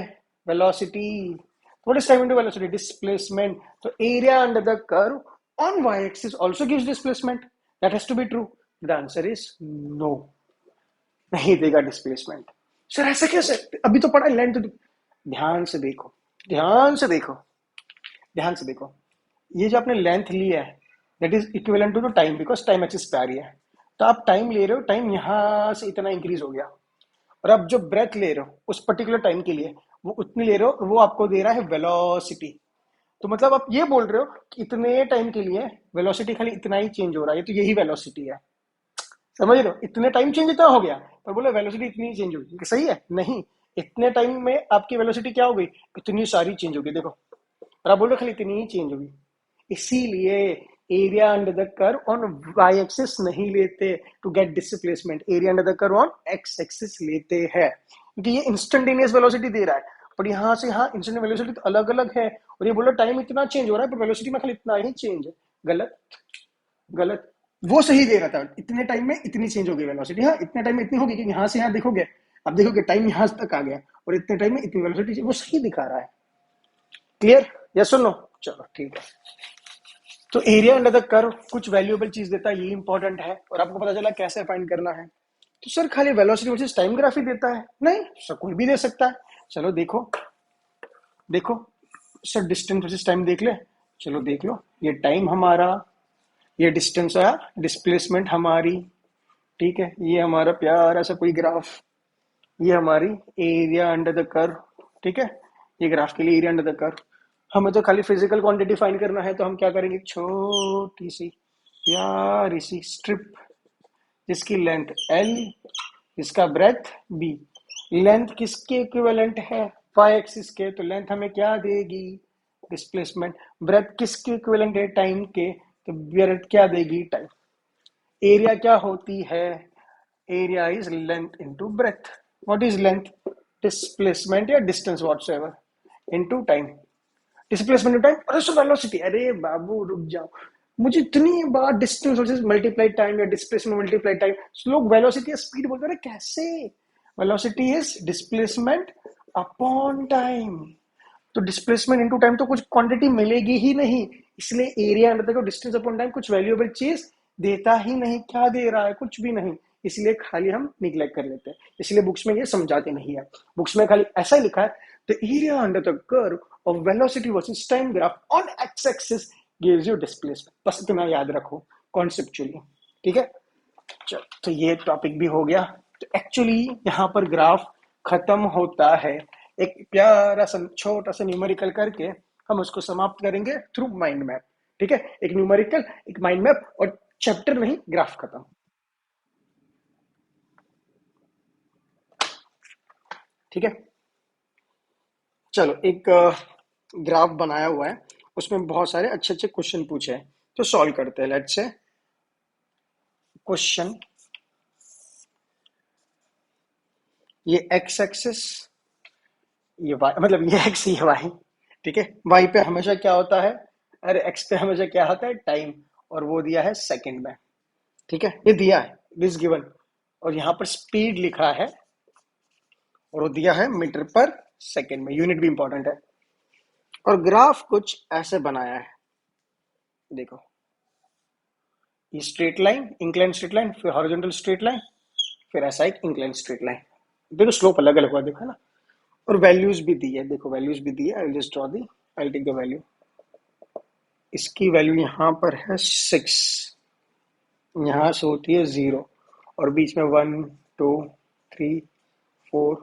A: velocity, what is time into velocity, displacement, so area under the curve on y-axis also gives displacement, that has to be true, the answer is no, नहीं देगा displacement, sir ऐसा कैसे, अभी तो पढ़ा लेंथ, ध्यान से देखो, ध्यान से देखो, ध्यान से देखो, ये जो आपने लेंथ ली है that is equivalent to the time, because time axis पे आ रही है, तो आप टाइम ले रहे हो, टाइम यहां से इतना इंक्रीज हो गया, और आप जो ब्रेथ ले रहे हो उस पर्टिकुलर टाइम के लिए वो उतनी ले रहे हो, वो आपको दे रहा है वेलोसिटी, तो मतलब आप ये बोल रहे हो कि इतने टाइम के लिए वेलोसिटी खाली इतना ही चेंज हो रहा है, तो यही वेलोसिटी है, समझ रहे हो, इतने टाइम चेंज इतना हो गया, पर बोले वेलोसिटी इतनी ही चेंज होगी, सही है, नहीं, इतने टाइम में आपकी वेलोसिटी क्या हो गई, इतनी सारी चेंज होगी, देखो, और आप बोल रहे हो खाली इतनी ही चेंज होगी, इसीलिए area under the curve on Y axis नहीं लेते to get displacement, area under the curve on x axis लेते हैं, क्योंकि ये इंस्टेंटेनियस वेलोसिटी दे रहा है, पर यहाँ से यहाँ इंस्टेंट वेलोसिटी तो अलग अलग है, और ये बोलो टाइम इतना चेंज हो रहा है पर वेलोसिटी में खाली इतना ही चेंज है, गलत, गलत, वो सही दे रहा था, इतने टाइम में इतनी चेंज हो गई वेलोसिटी, हाँ इतने टाइम में इतनी होगी, क्योंकि यहाँ से यहाँ देखोगे, अब देखोगे टाइम यहाँ तक आ गया और इतने टाइम में इतनी वेलोसिटी, वो सही दिखा रहा है, क्लियर, यस सुनो, चलो ठीक है। तो एरिया अंडर द कर्व कुछ वैल्यूएबल चीज देता है, ये इंपॉर्टेंट है, और आपको पता चला कैसे फाइंड करना है, तो सर खाली वेलोसिटी वर्सेस टाइम ग्राफ ही देता है, नहीं सर कोई भी दे सकता है, चलो देखो, देखो सर डिस्टेंस वर्सेस टाइम देख ले, चलो देख लो, ये टाइम हमारा, ये डिस्टेंस है, डिस्प्लेसमेंट हमारी, ठीक है, ये हमारा प्यारा सा कोई ग्राफ, ये हमारी एरिया अंडर द कर्व, ठीक है, ये ग्राफ के लिए एरिया अंडर द कर्व, हमें तो खाली फिजिकल क्वांटिटी फाइंड करना है, तो हम क्या करेंगे, छोटी सी यार इसी स्ट्रिप, जिसकी लेंथ L, जिसका ब्रेथ B, लेंथ किसके इक्विवेलेंट है, वाई एक्सिस के, तो लेंथ हमें क्या देगी, डिस्प्लेसमेंट, ब्रेथ किसके इक्विवेलेंट है, टाइम के, तो ब्रेथ क्या देगी, टाइम, एरिया क्या होती है, area is length into breadth, what is length, displacement या distance whatsoever into time. Displacement time, अरे सो वेलोसिटी, अरे बाबू रुक जाओ, मुझे इतनी बार डिस्टेंस वर्सेस मल्टीप्लाई टाइम या डिस्प्लेसमेंट मल्टीप्लाई टाइम, लोग वेलोसिटी या स्पीड बोलते हैं, कैसे? Velocity is displacement upon time, तो डिस्प्लेसमेंट इनटू टाइम तो कुछ क्वांटिटी मिलेगी ही नहीं, इसलिए एरिया अंडर देखो डिस्टेंस अपॉन टाइम कुछ वैल्यूएबल चीज देता ही नहीं, क्या दे रहा है, कुछ भी नहीं, इसलिए खाली हम निग्लेक्ट कर लेते हैं, इसलिए बुक्स में ये समझाते नहीं है, बुक्स में खाली ऐसा ही लिखा है, the area under the curve of velocity versus time graph on x axis gives you displacement, बस इतना याद रखो कॉन्सेप्चुअली, ठीक है। चलो, तो ये टॉपिक भी हो गया। तो एक्चुअली यहाँ पर ग्राफ खत्म होता है, एक प्यारा सा छोटा सा न्यूमेरिकल करके हम उसको समाप्त करेंगे थ्रू माइंड मैप, ठीक है, एक न्यूमेरिकल एक माइंड मैप और चैप्टर नहीं, ग्राफ खत्म, ठीक है। चलो, एक ग्राफ बनाया हुआ है, उसमें बहुत सारे अच्छे अच्छे क्वेश्चन पूछे हैं, तो सॉल्व करते हैं। लेट्स से क्वेश्चन, ये एक्स एक्सिस, ये वाई, मतलब ये एक्स ये वाई, ठीक है। वाई पे हमेशा क्या होता है, अरे एक्स पे हमेशा क्या होता है, टाइम, और वो दिया है सेकंड में, ठीक है, ये दिया है, दिस गिवन, और यहाँ पर स्पीड लिखा है और वो दिया है मीटर पर सेकंड में, यूनिट भी इंपॉर्टेंट है। और ग्राफ कुछ ऐसे बनाया है, देखो, ये straight line, incline straight line, फिर हॉरिजॉन्टल स्ट्रेट लाइन, फिर ऐसा एक इंक्लाइन स्ट्रेट लाइन, देखो स्लोप अलग अलग हुआ, देखो ना, और वैल्यूज भी दी है, देखो वैल्यूज भी दी है, I will just draw the, I will take the value, इसकी वैल्यू यहाँ पर है 6, यहाँ से होती है 0, और बीच में 1 2 3 4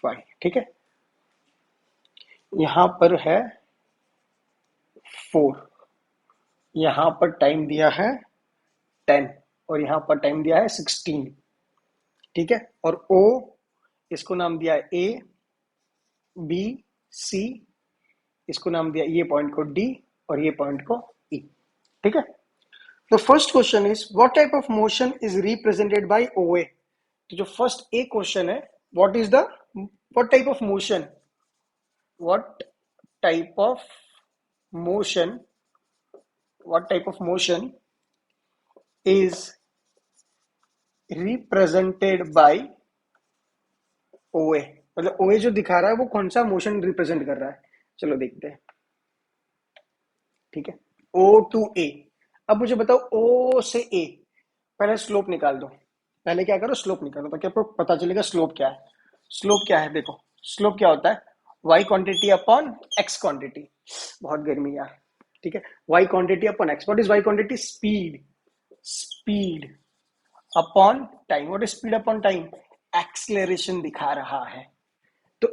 A: 5, ठीक है। यहाँ पर है 4, यहाँ पर टाइम दिया है 10, और यहाँ पर टाइम दिया है 16, ठीक है। और O, इसको नाम दिया है A, B, C, इसको नाम दिया ये पॉइंट को D, और ये पॉइंट को E, ठीक है। The first question is what type of motion is represented by OA? तो जो फर्स्ट ए क्वेश्चन है, what type of motion, what type of motion, what type of motion is represented by OA, मतलब OA जो दिखा रहा है वो कौन सा मोशन रिप्रेजेंट कर रहा है, चलो देखते हैं, ठीक है। O टू A, अब मुझे बताओ O से A, पहले स्लोप निकाल दो, पहले क्या करो, स्लोप निकालो, ताकि आपको पता चलेगा स्लोप क्या है। स्लोप क्या है, देखो स्लोप क्या होता है, y quantity upon x quantity, बहुत गर्मी यार, ठीक है, y quantity upon x, what is y quantity, speed, speed upon time, what is speed upon time, acceleration दिखा रहा है। तो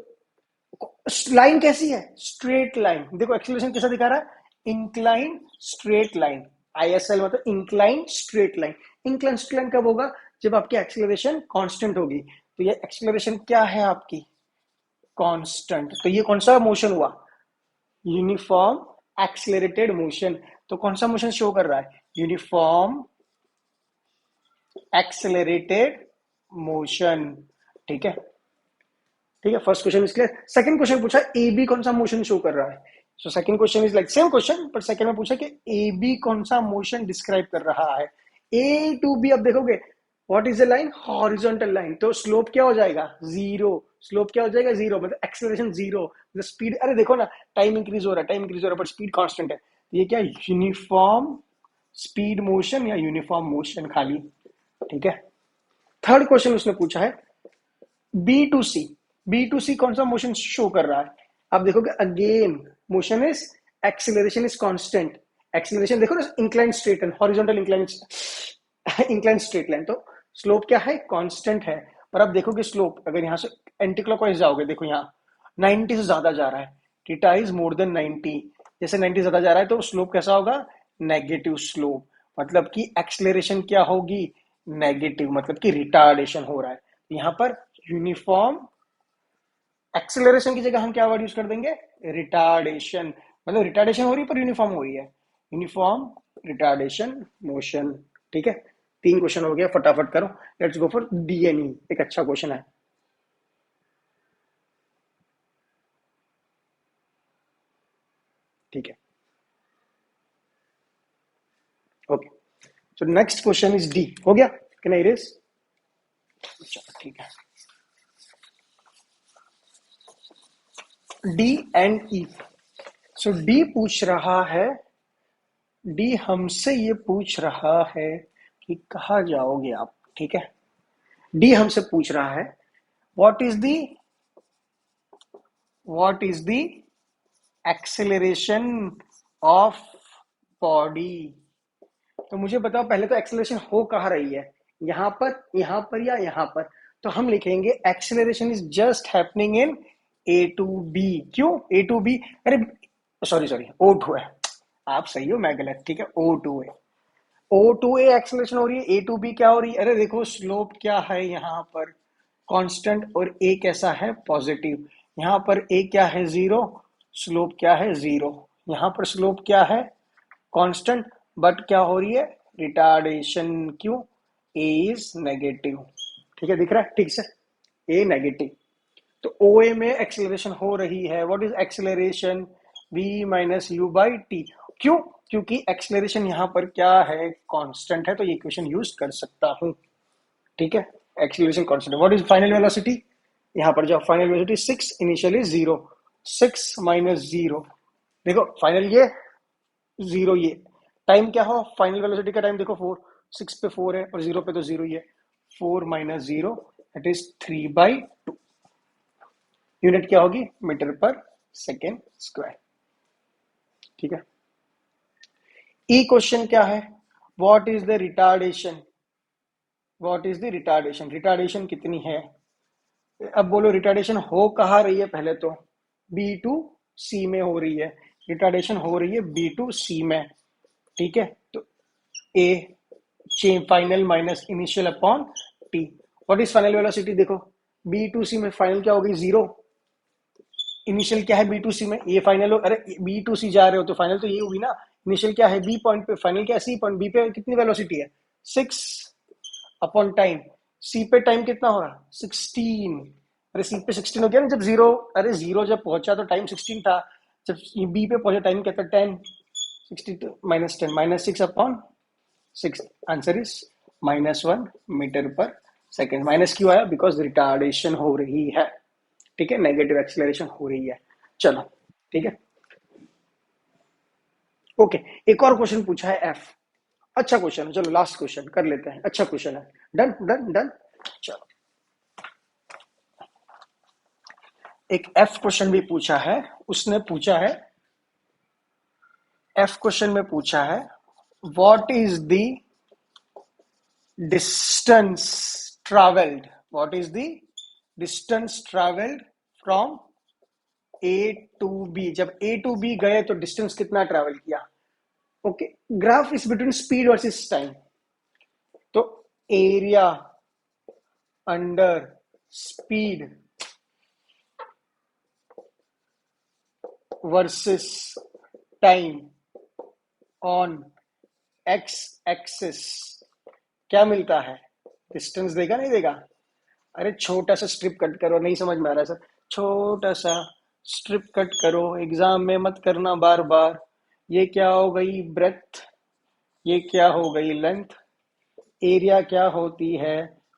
A: लाइन कैसी है, स्ट्रेट लाइन, देखो एक्सेलरेशन कैसा दिखा रहा है, इंक्लाइन स्ट्रेट लाइन, आईएसएल मतलब incline straight line. Incline straight line कब होगा, जब आपकी एक्सेलरेशन कांस्टेंट होगी, तो ये एक्सेलरेशन क्या है आपकी, कांस्टेंट, तो ये कौन सा मोशन हुआ, यूनिफॉर्म एक्सेलरेटेड मोशन, तो कौन सा मोशन शो कर रहा है, यूनिफॉर्म एक्सेलरेटेड मोशन, ठीक है, ठीक है। फर्स्ट क्वेश्चन इसलिए, सेकंड क्वेश्चन पूछा ए बी कौन सा मोशन शो कर रहा है, so second question is like same question, पर सेकंड में पूछा कि ए बी कौन सा मोशन डिस्क्राइब कर रहा है, ए टू बी, अब देखोगे what is the line, horizontal line, तो स्लोप क्या हो जाएगा, जीरो, स्लोप क्या हो जाएगा, जीरो, मतलब एक्सेलरेशन जीरो, मतलब स्पीड, अरे देखो ना, टाइम इंक्रीज हो रहा है, टाइम इंक्रीज हो रहा है, बट स्पीड कांस्टेंट है, तो ये क्या, यूनिफॉर्म स्पीड मोशन या यूनिफॉर्म मोशन खाली, ठीक है। थर्ड क्वेश्चन उसने पूछा है B to C, B to C कौन सा मोशन शो कर रहा है, आप देखोगे again motion is, acceleration is constant, acceleration देखो ना, incline straight line, horizontal incline, incline straight line, तो स्लोप क्या है, कांस्टेंट है, पर आप देखोगे स्लोप अगर यहां से एंटी क्लॉकवाइज जाओगे, देखो यहाँ 90 से ज्यादा जा रहा है, थीटा इज मोर देन 90, जैसे 90 ज्यादा जा रहा है तो स्लोप कैसा होगा, नेगेटिव स्लोप, मतलब कि एक्सेलरेशन क्या होगी, नेगेटिव, मतलब कि रिटार्डेशन हो रहा है, यहाँ पर यूनिफॉर्म एक्सेलरेशन की जगह हम क्या वर्ड यूज कर देंगे, रिटार्डेशन, मतलब रिटार्डेशन हो रही है पर यूनिफॉर्म हो रही है, यूनिफॉर्म रिटार्डेशन मोशन, ठीक है। तीन क्वेश्चन हो गया, फटाफट करो, लेट्स गो फॉर डीएनई, एक अच्छा क्वेश्चन है। ठीक है, okay. So next question is D, हो गया कि नहीं रेस? चलो ठीक है, D and E. So D पूछ रहा है, डी हमसे ये पूछ रहा है कि कहाँ जाओगे आप, ठीक है। डी हमसे पूछ रहा है what is the, what is the acceleration of body. तो मुझे बताओ पहले तो एक्सेलरेशन हो कहाँ रही है, यहां पर, यहां पर या यहां पर? तो हम लिखेंगे acceleration is just happening in A to B. क्यों ए टू बी? अरे सॉरी सॉरी, ओ टू है, आप सही हो मैं गलत, ठीक है, ओ टू है, ओ टू ए एक्सेलरेशन हो रही है, ए टू बी क्या हो रही है? अरे देखो स्लोप क्या है यहाँ पर, कांस्टेंट, और ए कैसा है? पॉजिटिव। यहाँ पर ए क्या है? जीरो। स्लोप क्या है? जीरो। यहाँ पर स्लोप क्या है? कांस्टेंट, बट क्या हो रही है? रिटार्डेशन। क्यों? ए इज नेगेटिव, ठीक है, दिख रहा है ठीक से, ए नेगेटिव। तो ओ ए में एक्सेलरेशन हो रही है, what is acceleration? v minus you by T. क्यों? क्योंकि एक्सेलरेशन यहाँ पर क्या है? कांस्टेंट है, तो ये इक्वेशन यूज कर सकता हूं, ठीक है। Acceleration constant. What is final velocity? यहाँ पर जाओ, फाइनल वेलोसिटी 6, इनिशियली 0, 6 माइनस 0, देखो फाइनल ये 0, ये टाइम क्या हो फाइनल वेलोसिटी का? टाइम देखो 4, 6 पे 4 है और 0 पे तो 0 ही है, 4 माइनस 0 दैट इज 3/2। यूनिट क्या होगी? मीटर पर सेकेंड स्क्वायर, ठीक है। ई क्वेश्चन क्या है? What is the retardation, what is the retardation, retardation कितनी है? अब बोलो रिटार्डेशन हो कहाँ रही है? पहले तो बी टू सी में हो रही है, रिटार्डेशन हो रही है बी टू सी में, ठीक है। तो A change final minus initial upon T. What is final velocity? देखो बी टू सी में फाइनल क्या होगी? 0। इनिशियल क्या है बी टू सी में? ये फाइनल हो, अरे बी टू सी जा रहे हो तो फाइनल तो ये होगी ना। इनिशियल क्या है? बी पॉइंट पे, फाइनल क्या है? C point. बी पे कितनी वेलोसिटी है? 6 अपॉन टाइम। सी पे टाइम कितना होगा? 16। अरे सी पे 16 हो गया ना जब 0, अरे 0 जब पहुंचा तो टाइम 16 था, जब बी पे पहुंचा टाइम क्या था? 10। 62 minus 10 minus 6 upon 6, answer is -1 meter per second. Minus क्यों आया? बिकॉज रिटार्डेशन हो रही है, ठीक है, नेगेटिव एक्सेलरेशन हो रही है। चलो ठीक है, ओके। एक और क्वेश्चन पूछा है एफ, अच्छा क्वेश्चन है, चलो लास्ट क्वेश्चन कर लेते हैं, अच्छा क्वेश्चन है। Done done done. चलो एक एफ क्वेश्चन भी पूछा है, उसने पूछा है, एफ क्वेश्चन में पूछा है what is the distance travelled, what is the distance travelled from A to B. जब ए टू बी गए तो डिस्टेंस कितना ट्रेवल किया? Okay, graph is between speed versus time. तो area under speed versus time on x axis क्या मिलता है? Distance देगा नहीं देगा? अरे छोटा सा स्ट्रिप कट करो, नहीं समझ में आ रहा सर, छोटा सा स्ट्रिप कट करो, एग्जाम में मत करना बार बार। ये क्या हो गई? ब्रेथ। ये क्या हो गई? लेंथ। एरिया क्या होती है?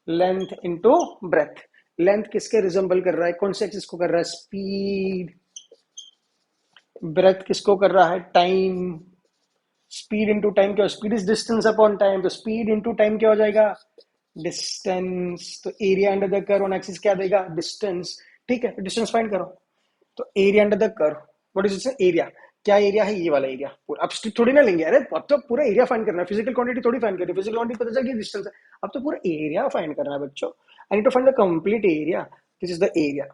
A: Length into breath. लेंथ किसके रिजेंबल कर रहा है? कौन से एक्सिस को कर रहा है? स्पीड। ब्रेथ किसको कर रहा है? टाइम। स्पीड इंटू टाइम क्या? Speed is distance upon time, तो स्पीड इंटू टाइम क्या हो जाएगा? डिस्टेंस। तो area under the curve on axis क्या देगा? डिस्टेंस, ठीक है, डिस्टेंस फाइंड करो। तो area under the curve, what is area? क्या एरिया है? ये वाला एरिया। अब स्ट्रिप थोड़ी ना लेंगे, अरे अब तो पूरा एरिया फाइंड करना है, फिजिकल क्वांटिटी थोड़ी फाइंड करनी है, फिजिकल क्वांटिटी पता चल गई डिस्टेंस है, अब तो पूरा एरिया फाइंड करना है बच्चों। I need to find the complete area, this is the area,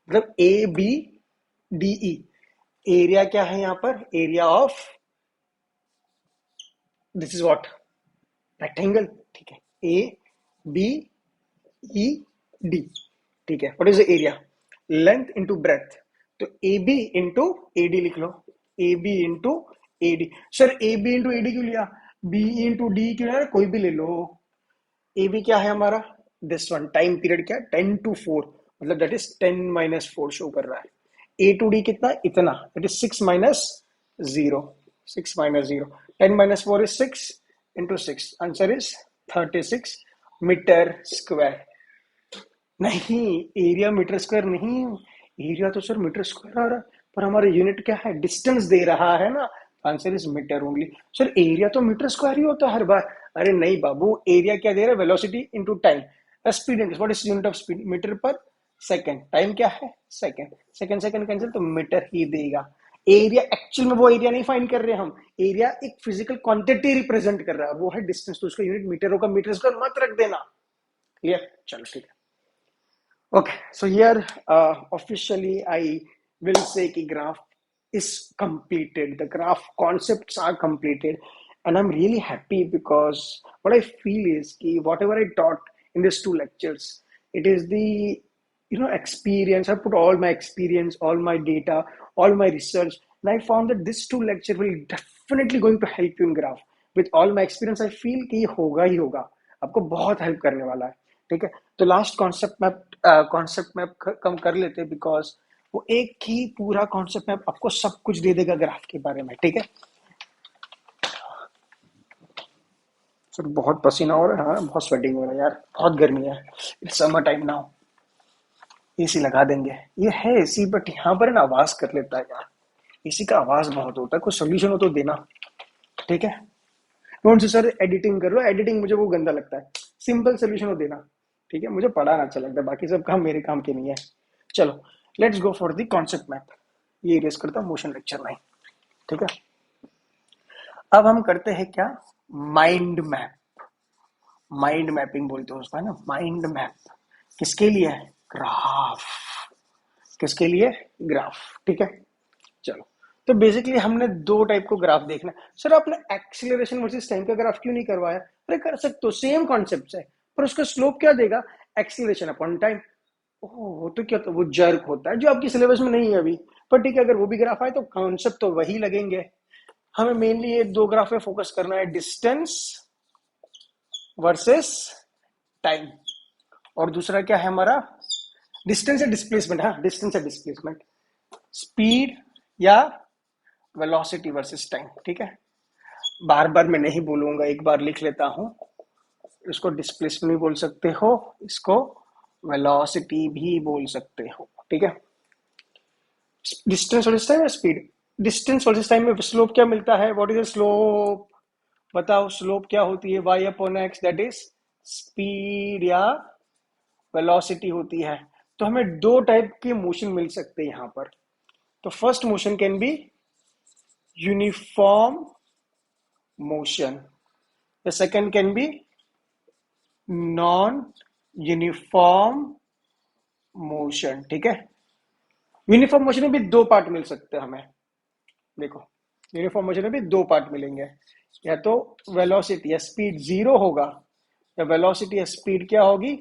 A: मतलब A B D E. Area क्या है यहाँ पर? Area of, this is what? Rectangle, ठीक है, ए बी ई डी, ठीक है। What is the area? Length into breadth, तो A B into A D लिख लो, A B into A D. Sir A B into A D क्यों लिया? B into D क्यों लिया? कोई भी ले लो। ए बी क्या है हमारा? This one. टाइम पीरियड क्या है? 10 to 4, मतलब दैट इज 10 - 4 शो कर रहा है। ए टू डी कितना, इतना, it is 6 - 0, 6 - 0, 10 - 4 is 6 × 6, answer is 36 meter square. नहीं, एरिया मीटर स्क्वायर नहीं, एरिया तो सर मीटर स्क्वायर आ रहा है, पर हमारा यूनिट क्या है, डिस्टेंस दे रहा है ना, answer is meter only. Sir area तो मीटर स्क्वायर ही होता है हर बार। अरे नहीं बाबू, एरिया क्या दे रहा है, velocity into time. Speed, what is unit of speed, meter per second, time क्या है, सेकंड, सेकंड सेकंड कैंसिल तो मीटर ही देगा। एरिया एक्चुअल में वो एरिया नहीं फाइंड कर रहे हम, एरिया एक फिजिकल क्वांटिटी रिप्रेजेंट कर रहा है, वो है डिस्टेंस, तो उसका यूनिट मीटर होगा, मीटर स्क्वायर मत रख देना। क्लियर, चलो ठीक है। Okay, so here officially I will say कि graph is completed. The graph concepts are completed, and I'm really happy because what I feel is कि whatever I taught in these 2 lectures, it is the experience. I put all my experience, all my data, all my research, and I found that this 2 lecture will definitely going to help you in graph. With all my experience, I feel कि ये होगा ही होगा, आपको बहुत help करने वाला है। ठीक है, तो लास्ट कॉन्सेप्ट मैप कम कर लेते हैं, बिकॉज वो एक ही पूरा कॉन्सेप्ट मैप आपको सब कुछ दे देगा ग्राफ के बारे में। ठीक है, सर बहुत पसीना हो रहा है, हाँ बहुत स्वेटिंग हो रहा है यार, बहुत गर्मी है, it's summer time now. AC लगा देंगे, ये है एसी, बट यहाँ पर ना आवाज कर लेता है यार, एसी का आवाज बहुत होता है, कोई सोल्यूशन हो तो देना। ठीक है, कौन से सर एडिटिंग कर लो, एडिटिंग मुझे वो गंदा लगता है, सिंपल सोल्यूशन हो देना। ठीक है, मुझे पढ़ाना अच्छा लगता है, बाकी सब काम मेरे काम के नहीं है। चलो let's go for the concept map, ये इरेज करता हूँ मोशन लेक्चर में। ठीक है, अब हम करते हैं क्या, माइंड मैप। माइंड मैपिंग बोलते हैं उसको, है ना, माइंड मैप। किसके लिए, ग्राफ, किसके लिए, ग्राफ। ठीक है, चलो, तो बेसिकली हमने 2 टाइप को ग्राफ देखना है। सर आपने एक्सीलरेशन वर्सेस टाइम का ग्राफ क्यों नहीं करवाया, अरे कर सकते हो, सेम कॉन्सेप्ट है, पर उसका स्लोप क्या देगा, एक्सीलरेशन अपॉन टाइम। ओह तो क्या, तो वो जर्क होता है जो आपकी सिलेबस में नहीं है अभी, पर ठीक है, अगर वो भी ग्राफ आए तो कॉन्सेप्ट तो वही लगेंगे। हमें मेनली ये 2 ग्राफ पे फोकस करना है, डिस्टेंस वर्सेस टाइम, और दूसरा क्या है हमारा, डिस्टेंस या डिस्प्लेसमेंट, हाँ डिस्टेंस या डिस्प्लेसमेंट, स्पीड या वेलोसिटी वर्सेस टाइम। ठीक है, बार बार मैं नहीं बोलूंगा, एक बार लिख लेता हूं, इसको डिस्प्लेसमेंट भी बोल सकते हो, इसको वेलोसिटी भी बोल सकते हो। ठीक है, डिस्टेंस वर्सेस टाइम या स्पीड, डिस्टेंस वर्सेस टाइम में स्लोप क्या मिलता है, व्हाट इज द स्लोप, बताओ स्लोप क्या होती है, y upon x, that is speed या वेलोसिटी होती है। तो हमें 2 टाइप के मोशन मिल सकते हैं यहाँ पर। तो first motion can be uniform motion, the second can be non uniform motion. ठीक है, यूनिफॉर्म मोशन में भी 2 पार्ट मिल सकते हैं हमें, देखो यूनिफॉर्म मोशन में भी 2 पार्ट मिलेंगे, या तो वेलोसिटी या स्पीड 0 होगा, या वेलोसिटी या स्पीड क्या होगी,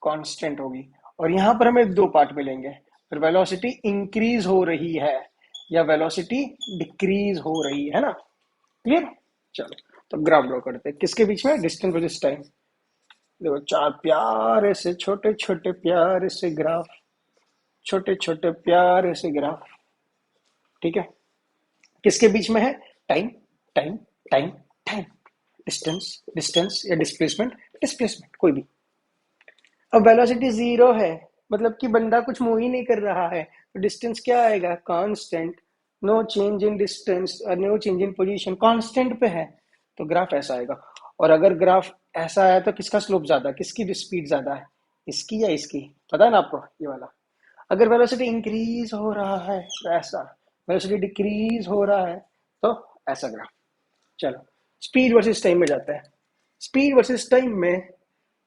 A: कांस्टेंट होगी। और यहां पर हमें 2 पार्ट मिलेंगे, फिर वेलोसिटी इंक्रीज हो रही है या वेलोसिटी डिक्रीज हो रही है ना। क्लियर, चलो तो ग्राफ ड्रॉ करते हैं, किसके बीच में, डिस्टेंस वर्सेस टाइम। देखो 4 प्यारे से छोटे छोटे प्यारे से ग्राफ, छोटे छोटे प्यारे से ग्राफ। ठीक है, किसके बीच में है, time time time time, distance distance या डिस्प्लेसमेंट डिस्प्लेसमेंट, कोई भी। अब वेलोसिटी 0 है, मतलब कि बंदा कुछ मूव ही नहीं कर रहा है, तो डिस्टेंस क्या आएगा, constant, no change in distance और no change in position, constant पे है, तो ग्राफ ऐसा आएगा। और अगर ग्राफ ऐसा आया तो किसका स्लोप ज्यादा है, किसकी स्पीड ज्यादा है, इसकी या इसकी, पता है ना आपको ये वाला। अगर वेलोसिटी इंक्रीज हो रहा है तो ऐसा, वेलोसिटी डिक्रीज हो रहा है तो ऐसा ग्राफ। चलो स्पीड वर्सेस टाइम में जाता है, स्पीड वर्सेस टाइम में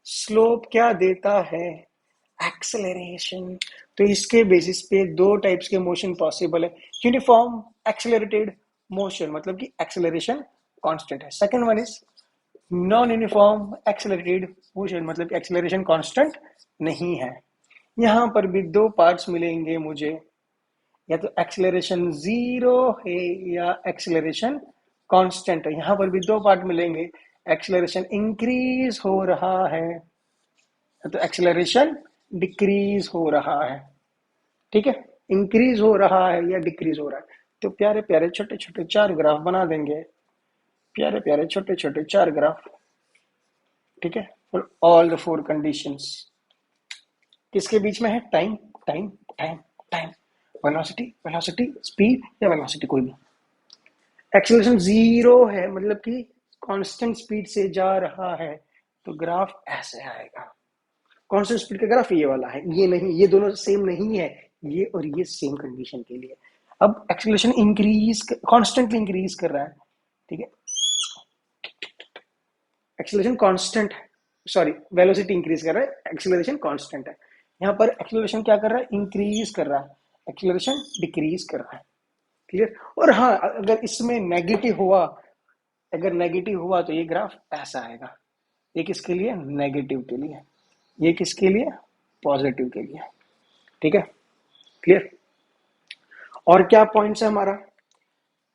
A: स्लोप क्या देता है, एक्सेलरेशन। तो इसके बेसिस पे 2 टाइप्स के मोशन पॉसिबल है, यूनिफॉर्म एक्सेलरेटेड मोशन, मतलब कि एक्सेलरेशन कांस्टेंट है। Second one is non uniform accelerated motion, मतलब कि एक्सेलरेशन कांस्टेंट नहीं है। यहां पर भी 2 पार्ट्स मिलेंगे मुझे, या तो एक्सेलरेशन 0 है या एक्सेलरेशन कांस्टेंट है। यहां पर भी 2 पार्ट मिलेंगे, एक्सेलरेशन इंक्रीज हो रहा है तो एक्सेलरेशन डिक्रीज हो रहा है। ठीक है, इंक्रीज हो रहा है या डिक्रीज हो रहा है। तो प्यारे प्यारे छोटे छोटे 4 ग्राफ बना देंगे, प्यारे प्यारे छोटे छोटे 4 ग्राफ, ठीक है, फॉर ऑल द 4 कंडीशंस। किसके बीच में है? Time, time, time, time, velocity, velocity, speed या वेलोसिटी कोई भी। एक्सेलरेशन 0 है, मतलब कि कांस्टेंट स्पीड से जा रहा है, तो ग्राफ ऐसे आएगा। कांस्टेंट स्पीड का ग्राफ ये वाला है, ये नहीं, ये दोनों सेम नहीं है, ये और ये सेम कंडीशन के लिए। अब एक्सेलरेशन इंक्रीज, कॉन्स्टेंटली इंक्रीज कर रहा है, ठीक है, acceleration constant, sorry velocity increase कर रहा है, एक्सेलरेशन कांस्टेंट है। यहाँ पर एक्सेलरेशन क्या कर रहा है? इंक्रीज कर रहा है, एक्सेलरेशन डिक्रीज कर रहा है, क्लियर। और हाँ, अगर इसमें नेगेटिव हुआ, अगर नेगेटिव हुआ तो ये ग्राफ ऐसा आएगा। ये किसके लिए? नेगेटिव के लिए। ये किसके लिए? पॉजिटिव के लिए, ठीक है, क्लियर। और क्या पॉइंट्स है हमारा?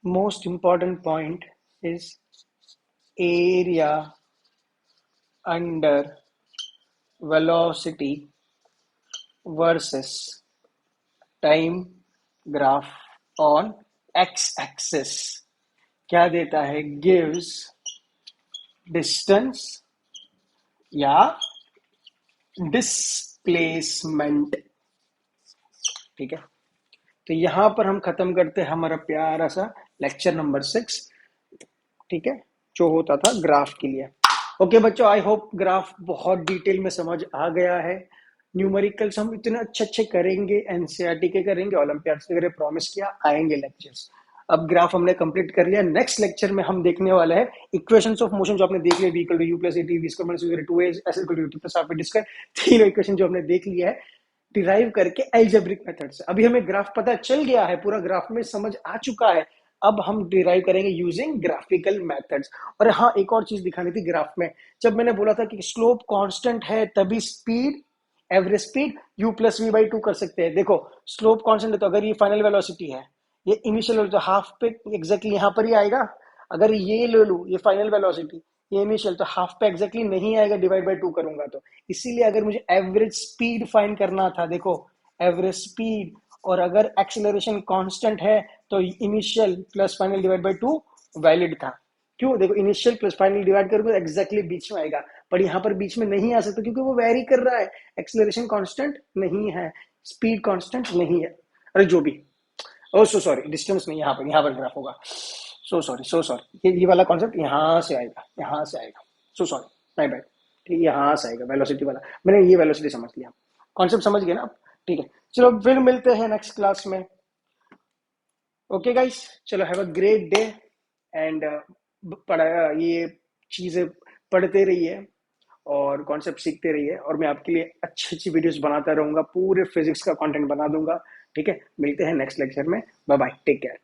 A: Most important point is area under velocity versus time graph on x axis. क्या देता है? गिव्स डिस्टेंस या डिस्प्लेसमेंट, ठीक है। तो यहां पर हम खत्म करते हैं हमारा प्यारा सा लेक्चर नंबर 6, ठीक है, जो होता था ग्राफ के लिए। ओके बच्चों, आई होप ग्राफ बहुत डिटेल में समझ आ गया है। न्यूमेरिकल्स हम इतने अच्छे अच्छे करेंगे, एनसीईआरटी के करेंगे, ओलंपियाड्स के करेंगे, प्रॉमिस किया, आएंगे लेक्चर्स। अब ग्राफ हमने कंप्लीट कर लिया। नेक्स्ट लेक्चर में हम देखने वाले हैं इक्वेशंस ऑफ मोशन, जो आपने देख लिया, v equal to U plus AT, V square minus U 2a, S equal to U plus half D square, तीनों इक्वेशन जो हमने देख लिया है डिराइव करके एल्जेब्रिक मेथड से। अभी हमें ग्राफ पता चल गया है, पूरा ग्राफ में समझ आ चुका है, अब हम डिराइव करेंगे यूजिंग ग्राफिकल मेथड्स। और हाँ, एक और चीज दिखानी थी ग्राफ में, जब मैंने बोला था कि स्लोप कांस्टेंट है तभी speed, average speed u plus V by two कर सकते हैं। देखो स्लोप कांस्टेंट है, तो अगर ये फाइनल वेलोसिटी है, ये इनिशियल तो हाफ पे एग्जैक्टली यहाँ पर ही आएगा। अगर ये ले लू, ये फाइनल वेलोसिटी, ये इनिशियल, तो हाफ पे एग्जैक्टली नहीं आएगा, डिवाइड बाय 2 करूंगा तो। इसीलिए अगर मुझे एवरेज स्पीड फाइंड करना था, देखो एवरेज स्पीड, और अगर एक्सेलरेशन कांस्टेंट है तो initial plus final divide by 2 valid था। क्यों? देखो इनिशियल प्लस फाइनल डिवाइड करोगे एग्जैक्टली बीच में आएगा, पर यहाँ पर बीच में नहीं आ सकता क्योंकि वो वेरी कर रहा है, एक्सेलरेशन कांस्टेंट नहीं है, स्पीड कांस्टेंट नहीं है। अरे जो भी, ओ सो सॉरी, डिस्टेंस नहीं, यहाँ पर ग्राफ होगा, सो सॉरी, सो सॉरी, ये वाला कॉन्सेप्ट यहाँ से आएगा, यहाँ से आएगा, सो सॉरी, माय बैड, ठीक है, यहाँ से आएगा वेलोसिटी वाला। मैंने ये वेलोसिटी समझ लिया, कॉन्सेप्ट समझ गए ना आप? ठीक है, चलो फिर मिलते हैं नेक्स्ट क्लास में। ओके गाइस, चलो have a great day, and पढ़ा, ये चीजें पढ़ते रहिए और कॉन्सेप्ट सीखते रहिए, और मैं आपके लिए अच्छी अच्छी वीडियोस बनाता रहूंगा, पूरे फिजिक्स का कंटेंट बना दूंगा, ठीक है। मिलते हैं नेक्स्ट लेक्चर में, बाय बाय, टेक केयर।